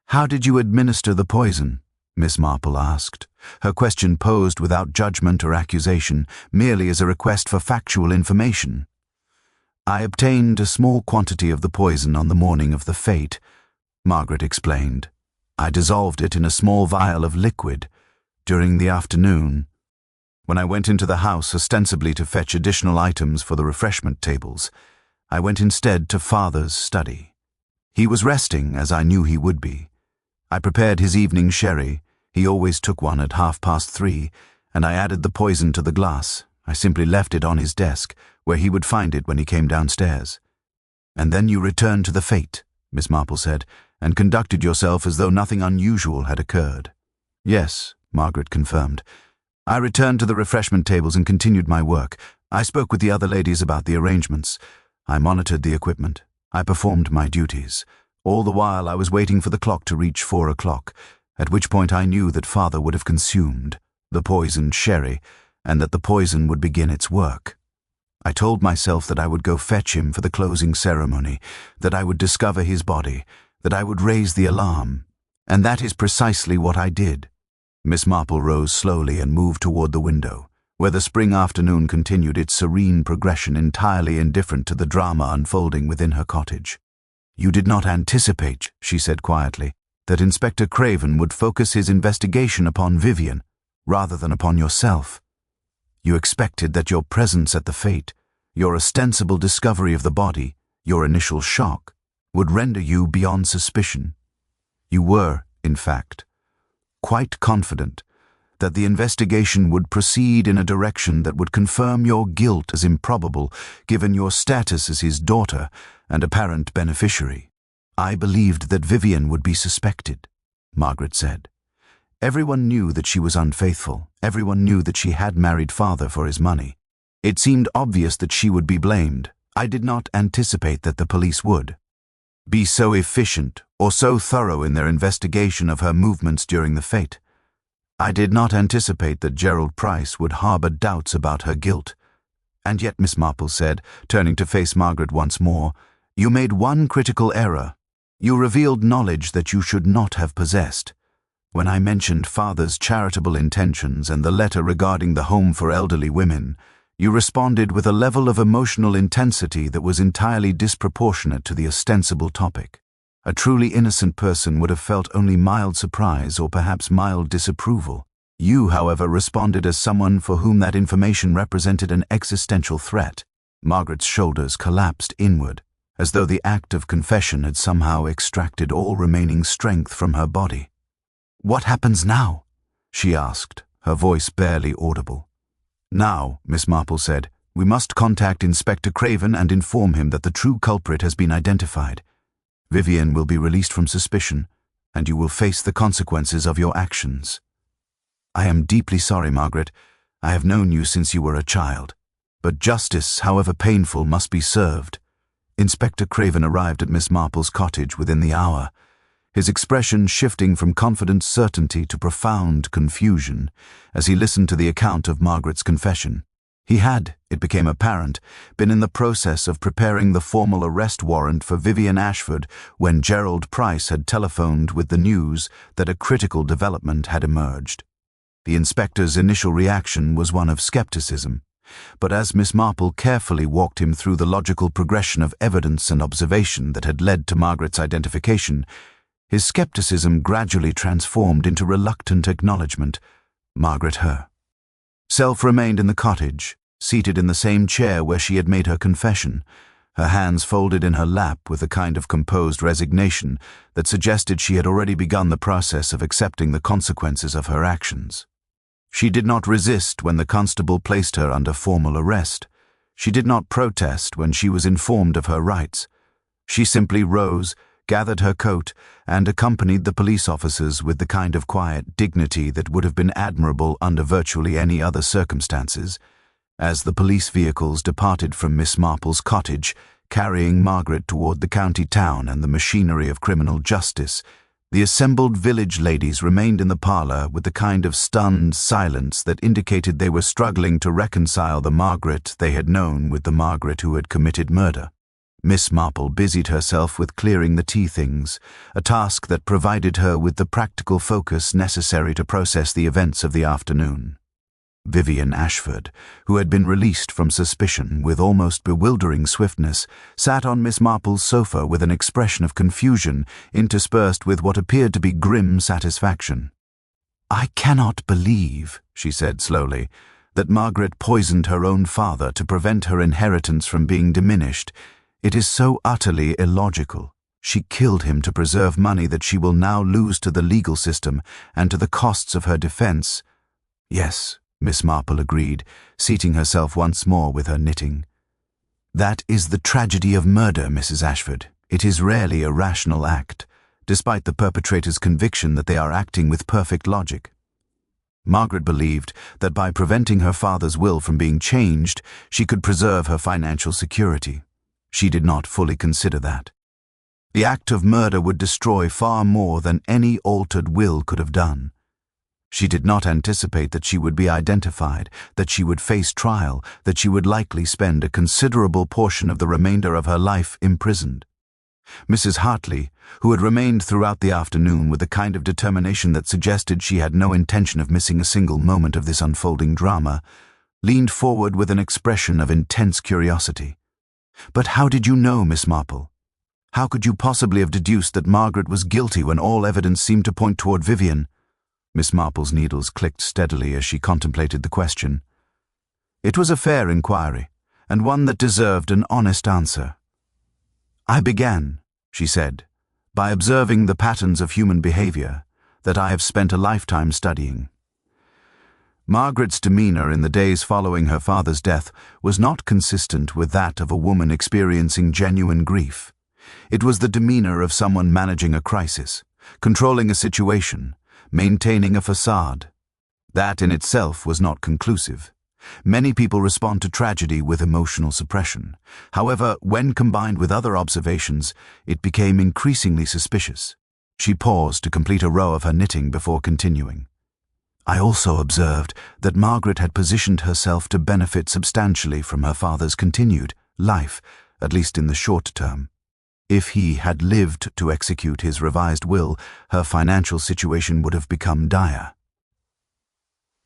"How did you administer the poison?" Miss Marple asked, her question posed without judgment or accusation, merely as a request for factual information. "I obtained a small quantity of the poison on the morning of the fete," Margaret explained. "I dissolved it in a small vial of liquid during the afternoon. When I went into the house ostensibly to fetch additional items for the refreshment tables, I went instead to Father's study. He was resting, as I knew he would be. I prepared his evening sherry. He always took one at 3:30, and I added the poison to the glass. I simply left it on his desk, where he would find it when he came downstairs." "And then you returned to the fete," Miss Marple said, "and conducted yourself as though nothing unusual had occurred." "Yes," Margaret confirmed. "I returned to the refreshment tables and continued my work. I spoke with the other ladies about the arrangements. I monitored the equipment. I performed my duties. All the while I was waiting for the clock to reach 4 o'clock, at which point I knew that Father would have consumed the poisoned sherry, and that the poison would begin its work. I told myself that I would go fetch him for the closing ceremony, that I would discover his body, that I would raise the alarm, and that is precisely what I did." Miss Marple rose slowly and moved toward the window, where the spring afternoon continued its serene progression, entirely indifferent to the drama unfolding within her cottage. "You did not anticipate," she said quietly, "that Inspector Craven would focus his investigation upon Vivian, rather than upon yourself. You expected that your presence at the fete, your ostensible discovery of the body, your initial shock, would render you beyond suspicion. You were, in fact, quite confident that the investigation would proceed in a direction that would confirm your guilt as improbable, given your status as his daughter and apparent beneficiary. I believed that Vivian would be suspected," Margaret said. "Everyone knew that she was unfaithful. Everyone knew that she had married Father for his money. It seemed obvious that she would be blamed. I did not anticipate that the police would be so efficient or so thorough in their investigation of her movements during the fete. I did not anticipate that Gerald Price would harbor doubts about her guilt. And yet," Miss Marple said, turning to face Margaret once more, "you made one critical error. You revealed knowledge that you should not have possessed. When I mentioned Father's charitable intentions and the letter regarding the home for elderly women, you responded with a level of emotional intensity that was entirely disproportionate to the ostensible topic. A truly innocent person would have felt only mild surprise or perhaps mild disapproval. You, however, responded as someone for whom that information represented an existential threat." Margaret's shoulders collapsed inward, as though the act of confession had somehow extracted all remaining strength from her body. "What happens now?" she asked, her voice barely audible. "Now," Miss Marple said, We must contact Inspector Craven and inform him that the true culprit has been identified. Vivian will be released from suspicion, and you will face the consequences of your actions. I am deeply sorry, Margaret. I have known you since you were a child. But justice, however painful, must be served. Inspector Craven arrived at Miss Marple's cottage within the hour, his expression shifting from confident certainty to profound confusion as he listened to the account of Margaret's confession. He had, it became apparent, been in the process of preparing the formal arrest warrant for Vivian Ashford when Gerald Price had telephoned with the news that a critical development had emerged. The inspector's initial reaction was one of skepticism, but as Miss Marple carefully walked him through the logical progression of evidence and observation that had led to Margaret's identification, his skepticism gradually transformed into reluctant acknowledgement. Margaret her. Self remained in the cottage, seated in the same chair where she had made her confession, her hands folded in her lap with a kind of composed resignation that suggested she had already begun the process of accepting the consequences of her actions. She did not resist when the constable placed her under formal arrest. She did not protest when she was informed of her rights. She simply rose, gathered her coat, and accompanied the police officers with the kind of quiet dignity that would have been admirable under virtually any other circumstances. As the police vehicles departed from Miss Marple's cottage, carrying Margaret toward the county town and the machinery of criminal justice, the assembled village ladies remained in the parlor with the kind of stunned silence that indicated they were struggling to reconcile the Margaret they had known with the Margaret who had committed murder. Miss Marple busied herself with clearing the tea things, a task that provided her with the practical focus necessary to process the events of the afternoon. Vivian Ashford, who had been released from suspicion with almost bewildering swiftness, sat on Miss Marple's sofa with an expression of confusion interspersed with what appeared to be grim satisfaction. "I cannot believe," she said slowly, "that Margaret poisoned her own father to prevent her inheritance from being diminished. It is so utterly illogical. She killed him to preserve money that she will now lose to the legal system and to the costs of her defense." "Yes," Miss Marple agreed, seating herself once more with her knitting. "That is the tragedy of murder, Mrs. Ashford. It is rarely a rational act, despite the perpetrator's conviction that they are acting with perfect logic. Margaret believed that by preventing her father's will from being changed, she could preserve her financial security. She did not fully consider that. The act of murder would destroy far more than any altered will could have done. She did not anticipate that she would be identified, that she would face trial, that she would likely spend a considerable portion of the remainder of her life imprisoned. Mrs. Hartley, who had remained throughout the afternoon with a kind of determination that suggested she had no intention of missing a single moment of this unfolding drama, leaned forward with an expression of intense curiosity. "But how did you know, Miss Marple? How could you possibly have deduced that Margaret was guilty when all evidence seemed to point toward Vivian?" Miss Marple's needles clicked steadily as she contemplated the question. It was a fair inquiry, and one that deserved an honest answer. "I began," she said, "by observing the patterns of human behavior that I have spent a lifetime studying. Margaret's demeanor in the days following her father's death was not consistent with that of a woman experiencing genuine grief. It was the demeanor of someone managing a crisis, controlling a situation, maintaining a facade. That in itself was not conclusive. Many people respond to tragedy with emotional suppression. However, when combined with other observations, it became increasingly suspicious." She paused to complete a row of her knitting before continuing. "I also observed that Margaret had positioned herself to benefit substantially from her father's continued life, at least in the short term. If he had lived to execute his revised will, her financial situation would have become dire.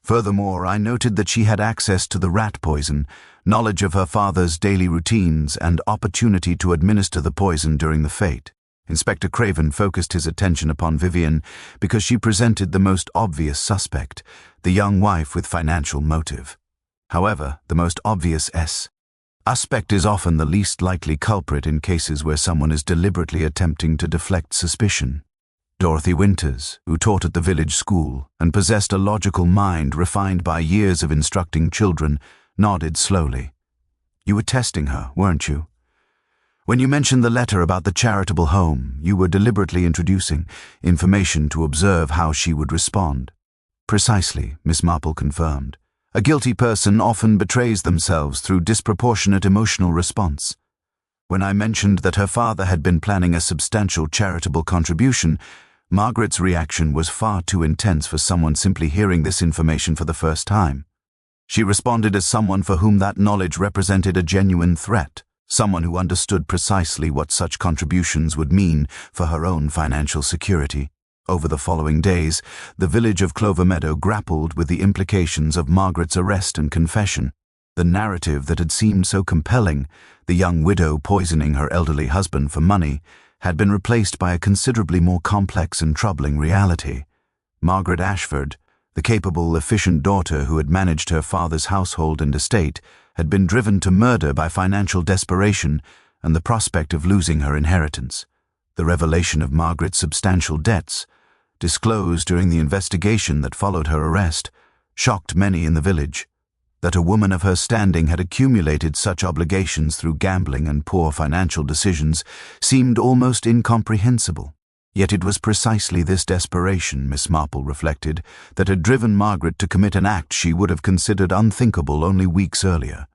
Furthermore, I noted that she had access to the rat poison, knowledge of her father's daily routines, and opportunity to administer the poison during the fete. Inspector Craven focused his attention upon Vivian because she presented the most obvious suspect, the young wife with financial motive. However, the most obvious suspect is often the least likely culprit in cases where someone is deliberately attempting to deflect suspicion. Dorothy Winters, who taught at the village school and possessed a logical mind refined by years of instructing children, nodded slowly. You were testing her, weren't you? When you mentioned the letter about the charitable home, you were deliberately introducing information to observe how she would respond. Precisely, Miss Marple confirmed. A guilty person often betrays themselves through disproportionate emotional response. When I mentioned that her father had been planning a substantial charitable contribution, Margaret's reaction was far too intense for someone simply hearing this information for the first time. She responded as someone for whom that knowledge represented a genuine threat, someone who understood precisely what such contributions would mean for her own financial security. Over the following days, the village of Clover Meadow grappled with the implications of Margaret's arrest and confession. The narrative that had seemed so compelling, the young widow poisoning her elderly husband for money, had been replaced by a considerably more complex and troubling reality. Margaret Ashford, the capable, efficient daughter who had managed her father's household and estate, had been driven to murder by financial desperation and the prospect of losing her inheritance. The revelation of Margaret's substantial debts, disclosed during the investigation that followed her arrest, shocked many in the village. That a woman of her standing had accumulated such obligations through gambling and poor financial decisions seemed almost incomprehensible. Yet it was precisely this desperation, Miss Marple reflected, that had driven Margaret to commit an act she would have considered unthinkable only weeks earlier.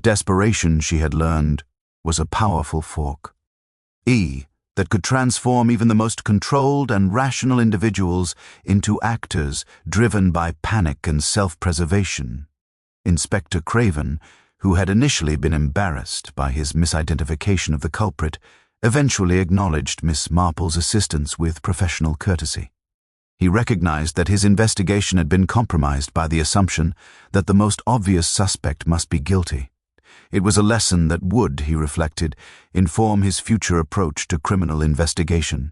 Desperation, she had learned, was a powerful fork. That could transform even the most controlled and rational individuals into actors driven by panic and self-preservation. Inspector Craven, who had initially been embarrassed by his misidentification of the culprit, eventually acknowledged Miss Marple's assistance with professional courtesy. He recognized that his investigation had been compromised by the assumption that the most obvious suspect must be guilty. It was a lesson that would, he reflected, inform his future approach to criminal investigation.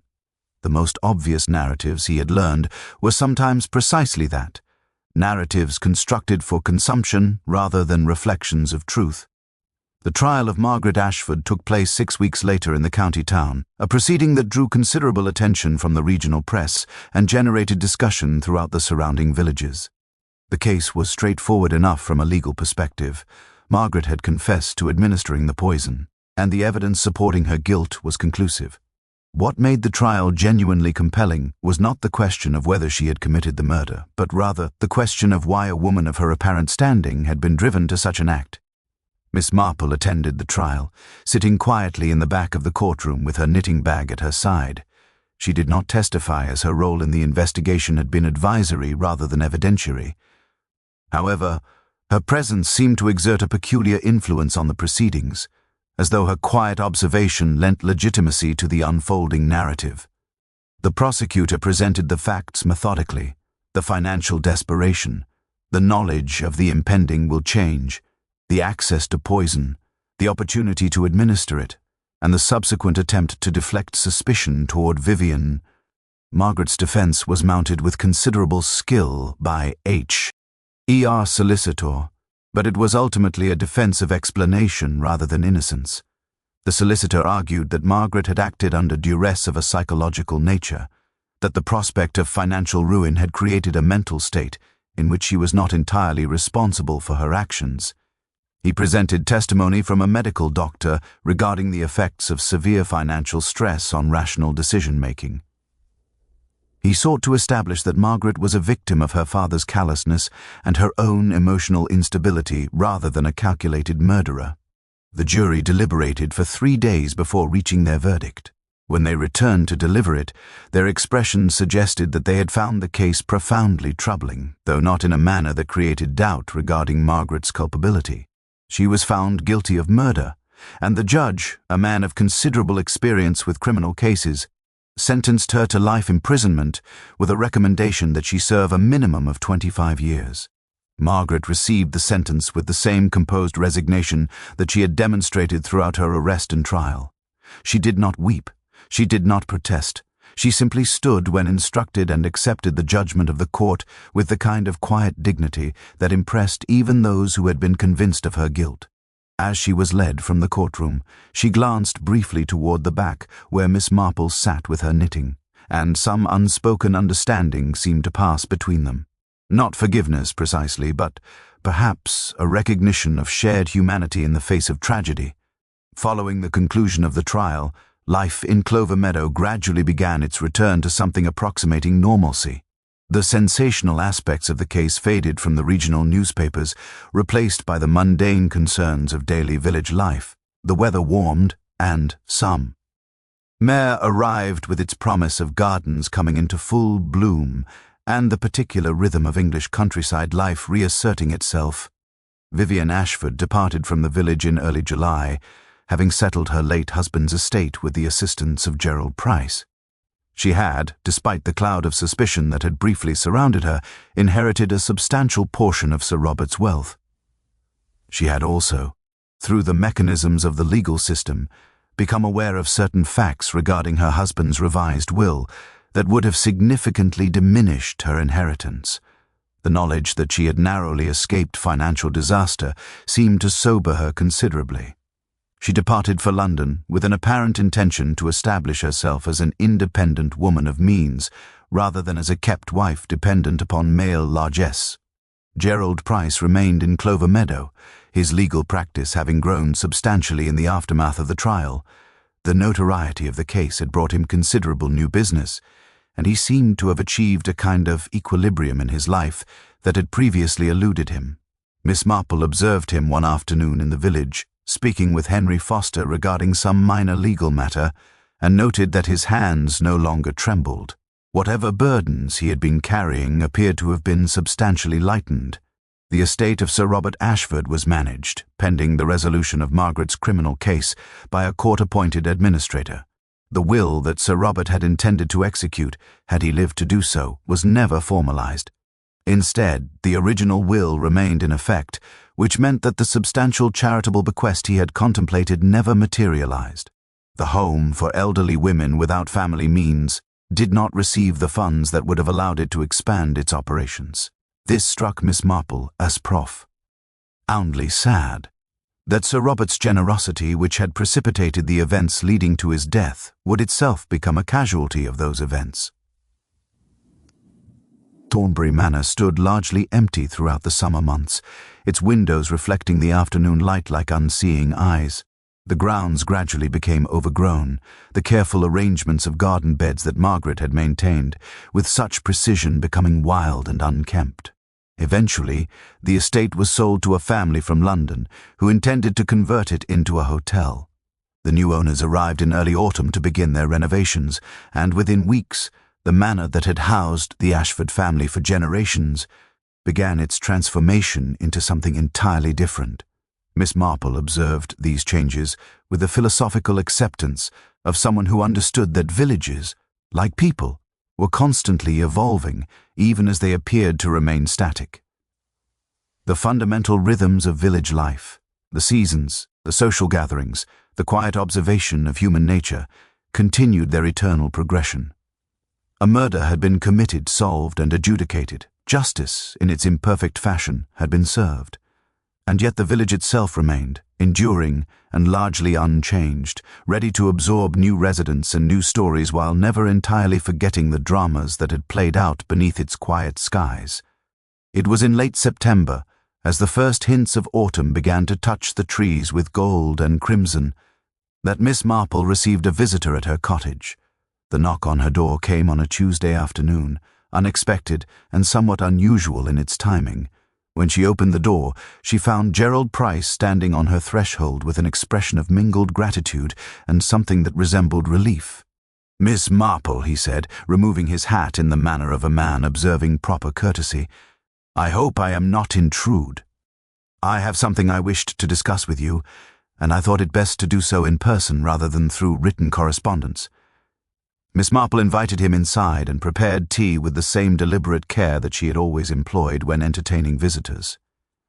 The most obvious narratives, he had learned, were sometimes precisely that. Narratives constructed for consumption rather than reflections of truth. The trial of Margaret Ashford took place 6 weeks later in the county town, a proceeding that drew considerable attention from the regional press and generated discussion throughout the surrounding villages. The case was straightforward enough from a legal perspective. Margaret had confessed to administering the poison, and the evidence supporting her guilt was conclusive. What made the trial genuinely compelling was not the question of whether she had committed the murder, but rather the question of why a woman of her apparent standing had been driven to such an act. Miss Marple attended the trial, sitting quietly in the back of the courtroom with her knitting bag at her side. She did not testify, as her role in the investigation had been advisory rather than evidentiary. However, her presence seemed to exert a peculiar influence on the proceedings, as though her quiet observation lent legitimacy to the unfolding narrative. The prosecutor presented the facts methodically: the financial desperation, the knowledge of the impending will change, the access to poison, the opportunity to administer it, and the subsequent attempt to deflect suspicion toward Vivian. Margaret's defense was mounted with considerable skill by H.E.R. solicitor, but it was ultimately a defense of explanation rather than innocence. The solicitor argued that Margaret had acted under duress of a psychological nature, that the prospect of financial ruin had created a mental state in which she was not entirely responsible for her actions. He presented testimony from a medical doctor regarding the effects of severe financial stress on rational decision-making. He sought to establish that Margaret was a victim of her father's callousness and her own emotional instability rather than a calculated murderer. The jury deliberated for 3 days before reaching their verdict. When they returned to deliver it, their expressions suggested that they had found the case profoundly troubling, though not in a manner that created doubt regarding Margaret's culpability. She was found guilty of murder, and the judge, a man of considerable experience with criminal cases, sentenced her to life imprisonment with a recommendation that she serve a minimum of 25 years. Margaret received the sentence with the same composed resignation that she had demonstrated throughout her arrest and trial. She did not weep. She did not protest. She simply stood when instructed and accepted the judgment of the court with the kind of quiet dignity that impressed even those who had been convinced of her guilt. As she was led from the courtroom, she glanced briefly toward the back where Miss Marple sat with her knitting, and some unspoken understanding seemed to pass between them. Not forgiveness precisely, but perhaps a recognition of shared humanity in the face of tragedy. Following the conclusion of the trial, life in Clover Meadow gradually began its return to something approximating normalcy. The sensational aspects of the case faded from the regional newspapers, replaced by the mundane concerns of daily village life. The weather warmed, and some. May arrived with its promise of gardens coming into full bloom, and the particular rhythm of English countryside life reasserting itself. Vivian Ashford departed from the village in early July, having settled her late husband's estate with the assistance of Gerald Price. She had, despite the cloud of suspicion that had briefly surrounded her, inherited a substantial portion of Sir Robert's wealth. She had also, through the mechanisms of the legal system, become aware of certain facts regarding her husband's revised will that would have significantly diminished her inheritance. The knowledge that she had narrowly escaped financial disaster seemed to sober her considerably. She departed for London with an apparent intention to establish herself as an independent woman of means, rather than as a kept wife dependent upon male largesse. Gerald Price remained in Clover Meadow, his legal practice having grown substantially in the aftermath of the trial. The notoriety of the case had brought him considerable new business, and he seemed to have achieved a kind of equilibrium in his life that had previously eluded him. Miss Marple observed him one afternoon in the village, speaking with Henry Foster regarding some minor legal matter, and noted that his hands no longer trembled. Whatever burdens he had been carrying appeared to have been substantially lightened. The estate of Sir Robert Ashford was managed, pending the resolution of Margaret's criminal case, by a court-appointed administrator. The will that Sir Robert had intended to execute, had he lived to do so, was never formalized. Instead, the original will remained in effect, which meant that the substantial charitable bequest he had contemplated never materialized. The home for elderly women without family means did not receive the funds that would have allowed it to expand its operations. This struck Miss Marple as profoundly sad. That Sir Robert's generosity, which had precipitated the events leading to his death, would itself become a casualty of those events. Thornbury Manor stood largely empty throughout the summer months, its windows reflecting the afternoon light like unseeing eyes. The grounds gradually became overgrown, the careful arrangements of garden beds that Margaret had maintained, with such precision, becoming wild and unkempt. Eventually, the estate was sold to a family from London, who intended to convert it into a hotel. The new owners arrived in early autumn to begin their renovations, and within weeks, the manor that had housed the Ashford family for generations began its transformation into something entirely different. Miss Marple observed these changes with the philosophical acceptance of someone who understood that villages, like people, were constantly evolving, even as they appeared to remain static. The fundamental rhythms of village life, the seasons, the social gatherings, the quiet observation of human nature, continued their eternal progression. A murder had been committed, solved, and adjudicated. Justice, in its imperfect fashion, had been served. And yet the village itself remained, enduring and largely unchanged, ready to absorb new residents and new stories while never entirely forgetting the dramas that had played out beneath its quiet skies. It was in late September, as the first hints of autumn began to touch the trees with gold and crimson, that Miss Marple received a visitor at her cottage. The knock on her door came on a Tuesday afternoon, unexpected and somewhat unusual in its timing. When she opened the door, she found Gerald Price standing on her threshold with an expression of mingled gratitude and something that resembled relief. "Miss Marple," he said, removing his hat in the manner of a man observing proper courtesy, "I hope I am not intrude. I have something I wished to discuss with you, and I thought it best to do so in person rather than through written correspondence." Miss Marple invited him inside and prepared tea with the same deliberate care that she had always employed when entertaining visitors.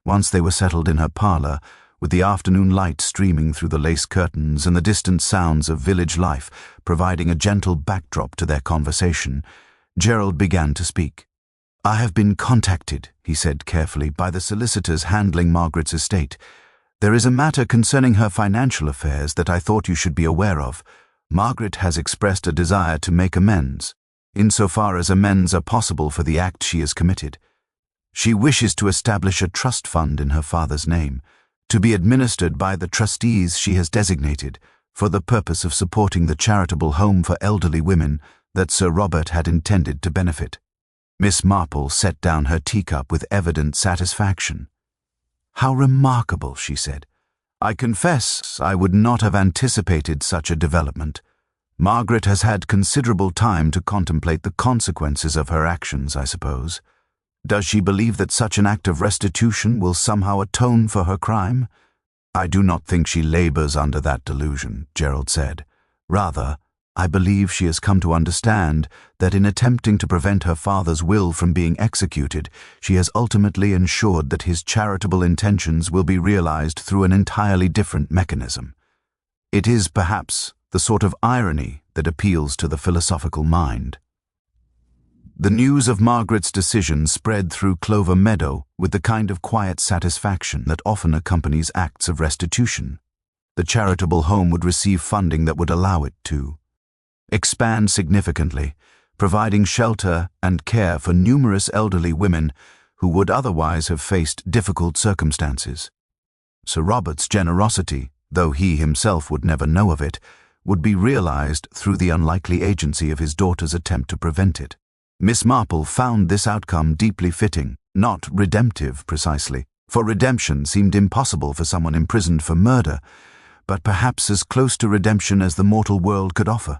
Once they were settled in her parlour, with the afternoon light streaming through the lace curtains and the distant sounds of village life providing a gentle backdrop to their conversation, Gerald began to speak. "I have been contacted," he said carefully, "by the solicitors handling Margaret's estate. There is a matter concerning her financial affairs that I thought you should be aware of. Margaret has expressed a desire to make amends, insofar as amends are possible for the act she has committed. She wishes to establish a trust fund in her father's name, to be administered by the trustees she has designated, for the purpose of supporting the charitable home for elderly women that Sir Robert had intended to benefit. Miss Marple set down her teacup with evident satisfaction. "How remarkable," she said. "I confess I would not have anticipated such a development. Margaret has had considerable time to contemplate the consequences of her actions, I suppose. Does she believe that such an act of restitution will somehow atone for her crime?" "I do not think she labors under that delusion," Gerald said. "Rather, I believe she has come to understand that in attempting to prevent her father's will from being executed, she has ultimately ensured that his charitable intentions will be realized through an entirely different mechanism. It is, perhaps, the sort of irony that appeals to the philosophical mind." The news of Margaret's decision spread through Clover Meadow with the kind of quiet satisfaction that often accompanies acts of restitution. The charitable home would receive funding that would allow it to expand significantly, providing shelter and care for numerous elderly women who would otherwise have faced difficult circumstances. Sir Robert's generosity, though he himself would never know of it, would be realized through the unlikely agency of his daughter's attempt to prevent it. Miss Marple found this outcome deeply fitting, not redemptive precisely, for redemption seemed impossible for someone imprisoned for murder, but perhaps as close to redemption as the mortal world could offer.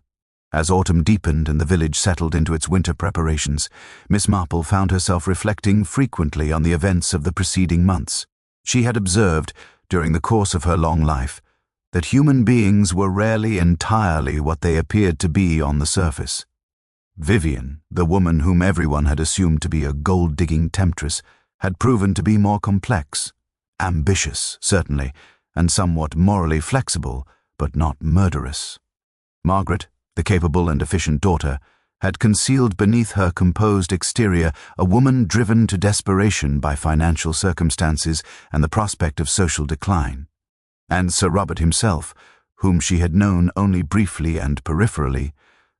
As autumn deepened and the village settled into its winter preparations, Miss Marple found herself reflecting frequently on the events of the preceding months. She had observed, during the course of her long life, that human beings were rarely entirely what they appeared to be on the surface. Vivian, the woman whom everyone had assumed to be a gold-digging temptress, had proven to be more complex, ambitious, certainly, and somewhat morally flexible, but not murderous. Margaret, the capable and efficient daughter, had concealed beneath her composed exterior a woman driven to desperation by financial circumstances and the prospect of social decline. And Sir Robert himself, whom she had known only briefly and peripherally,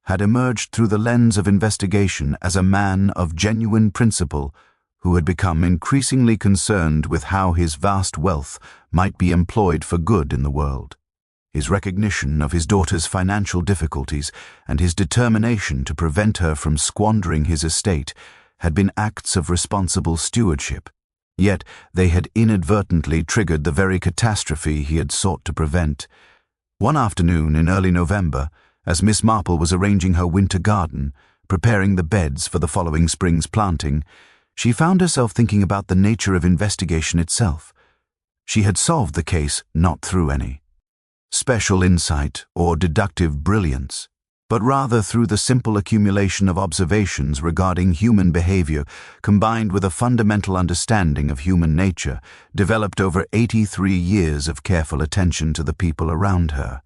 had emerged through the lens of investigation as a man of genuine principle who had become increasingly concerned with how his vast wealth might be employed for good in the world. His recognition of his daughter's financial difficulties and his determination to prevent her from squandering his estate had been acts of responsible stewardship, yet they had inadvertently triggered the very catastrophe he had sought to prevent. One afternoon in early November, as Miss Marple was arranging her winter garden, preparing the beds for the following spring's planting, she found herself thinking about the nature of investigation itself. She had solved the case not through any special insight or deductive brilliance, but rather through the simple accumulation of observations regarding human behavior combined with a fundamental understanding of human nature developed over 83 years of careful attention to the people around her.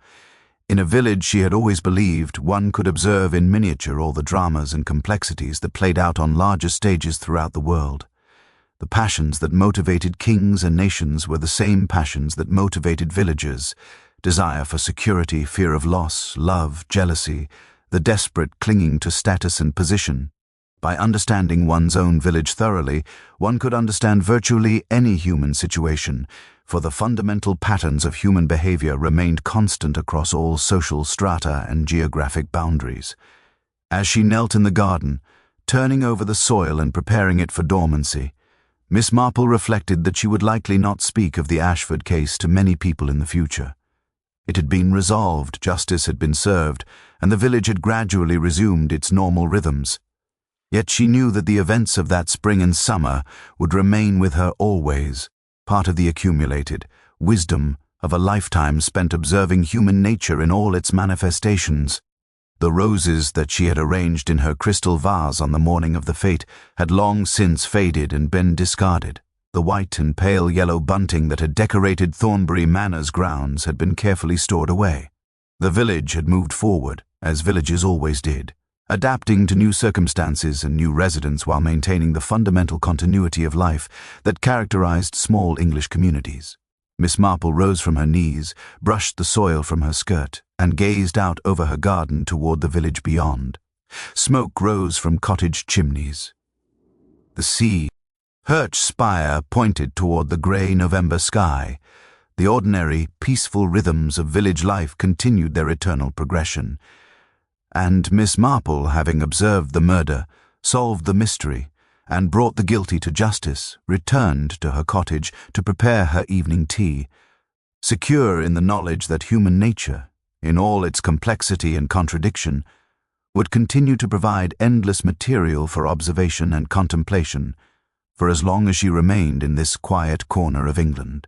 In a village she had always believed one could observe in miniature all the dramas and complexities that played out on larger stages throughout the world. The passions that motivated kings and nations were the same passions that motivated villagers: desire for security, fear of loss, love, jealousy, the desperate clinging to status and position. By understanding one's own village thoroughly, one could understand virtually any human situation, for the fundamental patterns of human behavior remained constant across all social strata and geographic boundaries. As she knelt in the garden, turning over the soil and preparing it for dormancy, Miss Marple reflected that she would likely not speak of the Ashford case to many people in the future. It had been resolved, justice had been served, and the village had gradually resumed its normal rhythms. Yet she knew that the events of that spring and summer would remain with her always, part of the accumulated wisdom of a lifetime spent observing human nature in all its manifestations. The roses that she had arranged in her crystal vase on the morning of the fete had long since faded and been discarded. The white and pale yellow bunting that had decorated Thornbury Manor's grounds had been carefully stored away. The village had moved forward, as villages always did, adapting to new circumstances and new residents while maintaining the fundamental continuity of life that characterized small English communities. Miss Marple rose from her knees, brushed the soil from her skirt, and gazed out over her garden toward the village beyond. Smoke rose from cottage chimneys. The sea Hirch's spire pointed toward the grey November sky. The ordinary, peaceful rhythms of village life continued their eternal progression. And Miss Marple, having observed the murder, solved the mystery, and brought the guilty to justice, returned to her cottage to prepare her evening tea, secure in the knowledge that human nature, in all its complexity and contradiction, would continue to provide endless material for observation and contemplation for as long as she remained in this quiet corner of England.